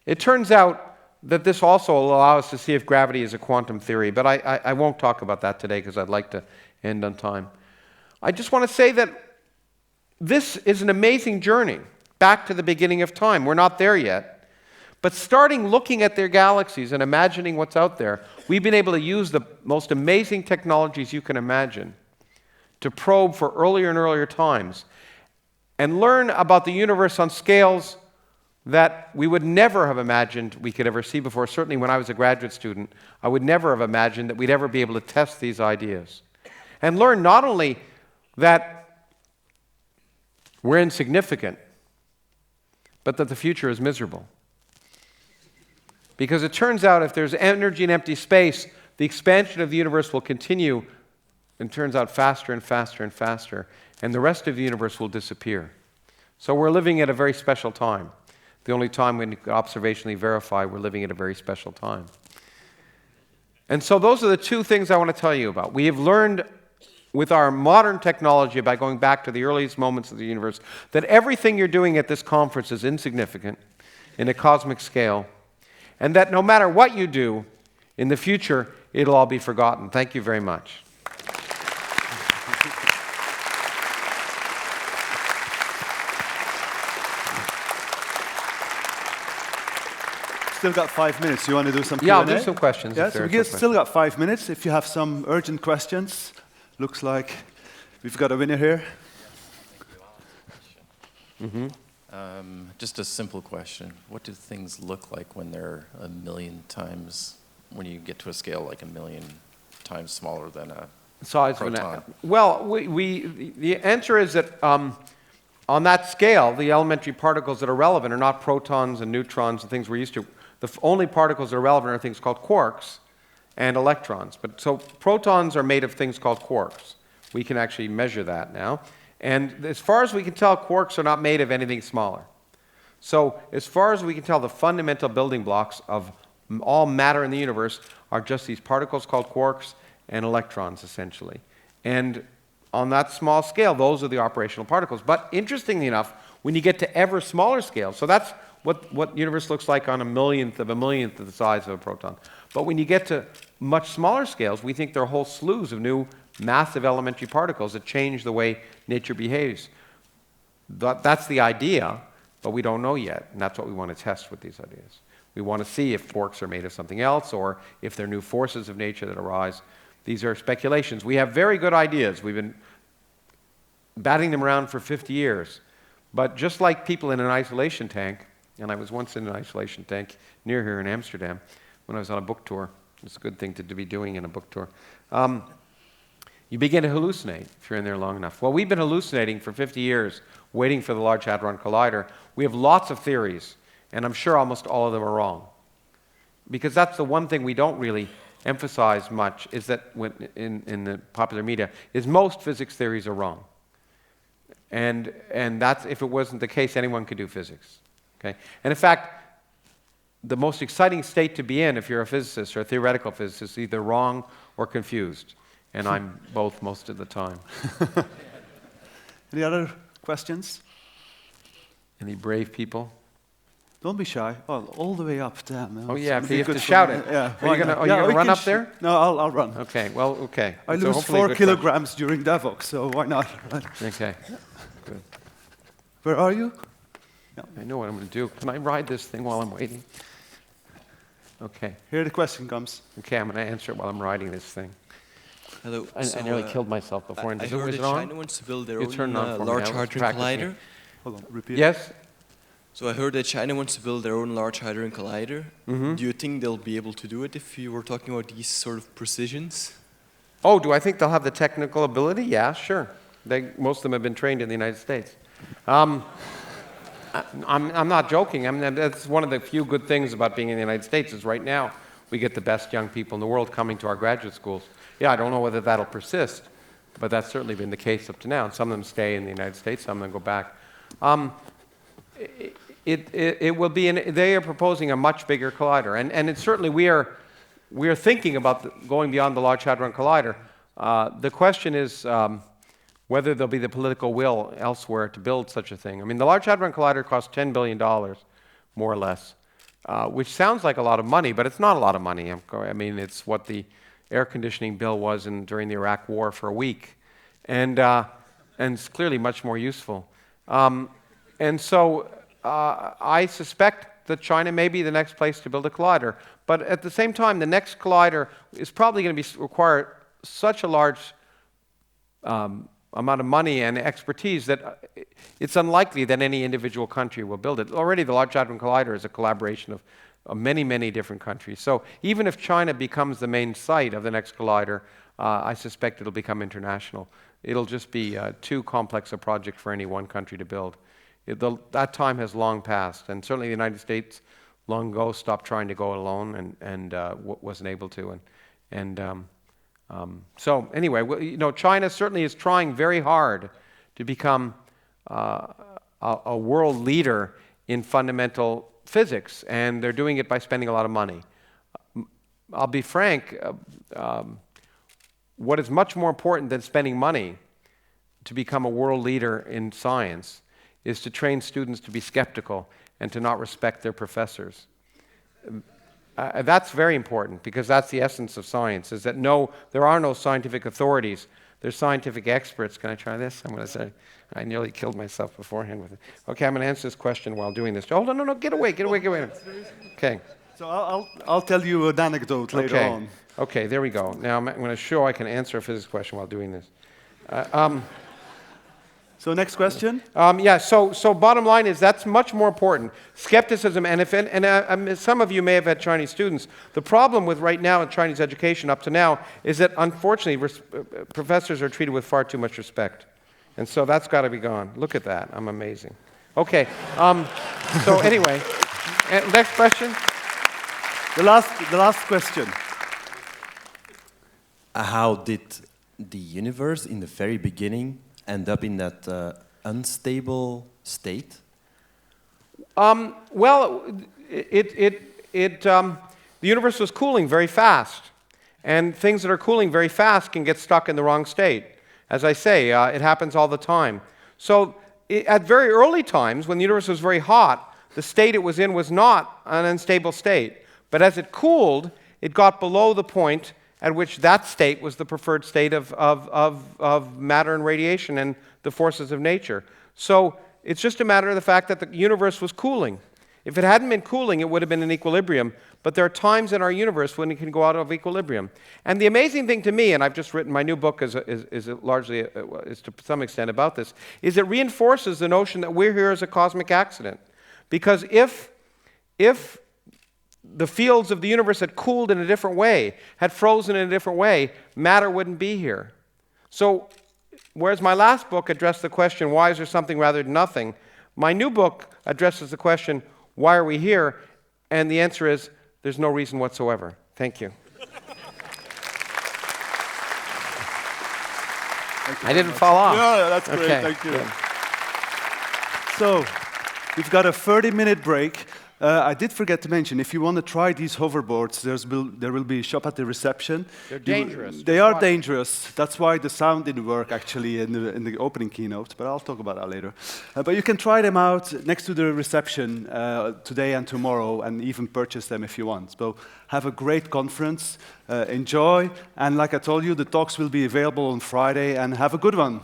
It turns out that this also will allow us to see if gravity is a quantum theory, but I won't talk about that today because I'd like to end on time. I just want to say that this is an amazing journey back to the beginning of time. We're not there yet, but starting looking at their galaxies and imagining what's out there, we've been able to use the most amazing technologies you can imagine to probe for earlier and earlier times and learn about the universe on scales that we would never have imagined we could ever see before. Certainly when I was a graduate student, I would never have imagined that we'd ever be able to test these ideas. And learn not only that we're insignificant, but that the future is miserable. Because it turns out if there's energy in empty space, the expansion of the universe will continue and turns out faster and faster and faster, and the rest of the universe will disappear. So we're living at a very special time. The only time when you can observationally verify we're living at a very special time. And so those are the two things I want to tell you about. We have learned with our modern technology, by going back to the earliest moments of the universe, that everything you're doing at this conference is insignificant in a cosmic scale, and that no matter what you do in the future, it'll all be forgotten. Thank you very much. Still got 5 minutes. You want to do some Q&A? Yeah, I'll do some questions. Yeah, so we still got 5 minutes. If you have some urgent questions, looks like we've got a winner here. Just a simple question. What do things look like when they're a million times, when you get to a scale like a million times smaller than a proton? Well, the answer is that on that scale, the elementary particles that are relevant are not protons and neutrons and things we're used to. The only particles that are relevant are things called quarks and electrons. So protons are made of things called quarks. We can actually measure that now. And as far as we can tell, quarks are not made of anything smaller. So as far as we can tell, the fundamental building blocks of all matter in the universe are just these particles called quarks and electrons, essentially. And on that small scale, those are the operational particles. But interestingly enough, when you get to ever smaller scales, so that's what universe looks like on a millionth of the size of a proton. But when you get to much smaller scales, we think there are whole slews of new massive elementary particles that change the way nature behaves. That's the idea, but we don't know yet, and that's what we want to test with these ideas. We want to see if quarks are made of something else or if they're new forces of nature that arise. These are speculations. We have very good ideas. We've been batting them around for 50 years. But just like people in an isolation tank, and I was once in an isolation tank near here in Amsterdam when I was on a book tour. It's a good thing to be doing in a book tour. You begin to hallucinate if you're in there long enough. Well, we've been hallucinating for 50 years, waiting for the Large Hadron Collider. We have lots of theories, and I'm sure almost all of them are wrong. Because that's the one thing we don't really emphasize much, is that in the popular media, is most physics theories are wrong. And that's, if it wasn't the case, anyone could do physics. Okay? And in fact, the most exciting state to be in if you're a physicist or a theoretical physicist is either wrong or confused. And I'm both most of the time. Any other questions? Any brave people? Don't be shy. Well, all the way up, damn. Oh yeah, you have to shout it. Yeah, are you gonna run up there? No, I'll run. Okay, well, okay. I lose 4 kilograms during DevOps, so why not? Right? Okay, good. Where are you? I know what I'm going to do. Can I ride this thing while I'm waiting? Okay. Here the question comes. Okay, I'm going to answer it while I'm riding this thing. Hello. I nearly killed myself before. I heard that China wants to build their own Large Hadron Collider. Hold on, repeat. Yes? So I heard that China wants to build their own Large Hadron Collider. Mm-hmm. Do you think they'll be able to do it if you were talking about these sort of precisions? Oh, do I think they'll have the technical ability? Yeah, sure. Most of them have been trained in the United States. I'm not joking. I mean, that's one of the few good things about being in the United States is right now we get the best young people in the world coming to our graduate schools. Yeah, I don't know whether that'll persist, but that's certainly been the case up to now. And some of them stay in the United States, some of them go back. It will be, they are proposing a much bigger collider. And it's certainly, we are thinking about going beyond the Large Hadron Collider. The question is, whether there'll be the political will elsewhere to build such a thing. I mean, the Large Hadron Collider costs $10 billion, more or less, which sounds like a lot of money, but it's not a lot of money. I mean, it's what the air conditioning bill was during the Iraq War for a week. And it's clearly much more useful. And so I suspect that China may be the next place to build a collider. But at the same time, the next collider is probably going to require such a large amount of money and expertise that it's unlikely that any individual country will build it. Already the Large Hadron Collider is a collaboration of many, many different countries. So even if China becomes the main site of the next collider, I suspect it'll become international. It'll just be too complex a project for any one country to build. That time has long passed, and certainly the United States long ago stopped trying to go alone and wasn't able to. So anyway, China certainly is trying very hard to become a world leader in fundamental physics, and they're doing it by spending a lot of money. I'll be frank, what is much more important than spending money to become a world leader in science is to train students to be skeptical and to not respect their professors. That's very important, because that's the essence of science, is that there are no scientific authorities. There's scientific experts. Can I try this? I'm going to say, I nearly killed myself beforehand with it. Okay, I'm going to answer this question while doing this. Hold on, no, get away. Okay. So I'll tell you an anecdote later on. Okay, there we go. Now I'm going to show I can answer a physics question while doing this. So next question? So bottom line is that's much more important. Skepticism, and some of you may have had Chinese students. The problem with right now in Chinese education up to now is that unfortunately professors are treated with far too much respect. And so that's got to be gone. Look at that. I'm amazing. Okay. So anyway, next question. The last question. How did the universe in the very beginning end up in that unstable state? Well, the universe was cooling very fast, and things that are cooling very fast can get stuck in the wrong state. As I say, it happens all the time. So at very early times, when the universe was very hot, the state it was in was not an unstable state. But as it cooled, it got below the point at which that state was the preferred state of matter and radiation and the forces of nature. So it's just a matter of the fact that the universe was cooling. If it hadn't been cooling, it would have been in equilibrium. But there are times in our universe when it can go out of equilibrium. And the amazing thing to me, and I've just written my new book is largely is to some extent about this, is it reinforces the notion that we're here as a cosmic accident. Because if the fields of the universe had cooled in a different way, had frozen in a different way, matter wouldn't be here. So, whereas my last book addressed the question, why is there something rather than nothing, my new book addresses the question, why are we here? And the answer is, there's no reason whatsoever. Thank you. I didn't fall off. No, that's great. Okay. Thank you. So, we've got a 30-minute break. I did forget to mention, if you want to try these hoverboards, there will be a shop at the reception. They're dangerous. They are dangerous. That's why the sound didn't work, actually, in the opening keynote, but I'll talk about that later. But you can try them out next to the reception today and tomorrow, and even purchase them if you want. So have a great conference, enjoy, and like I told you, the talks will be available on Friday, and have a good one.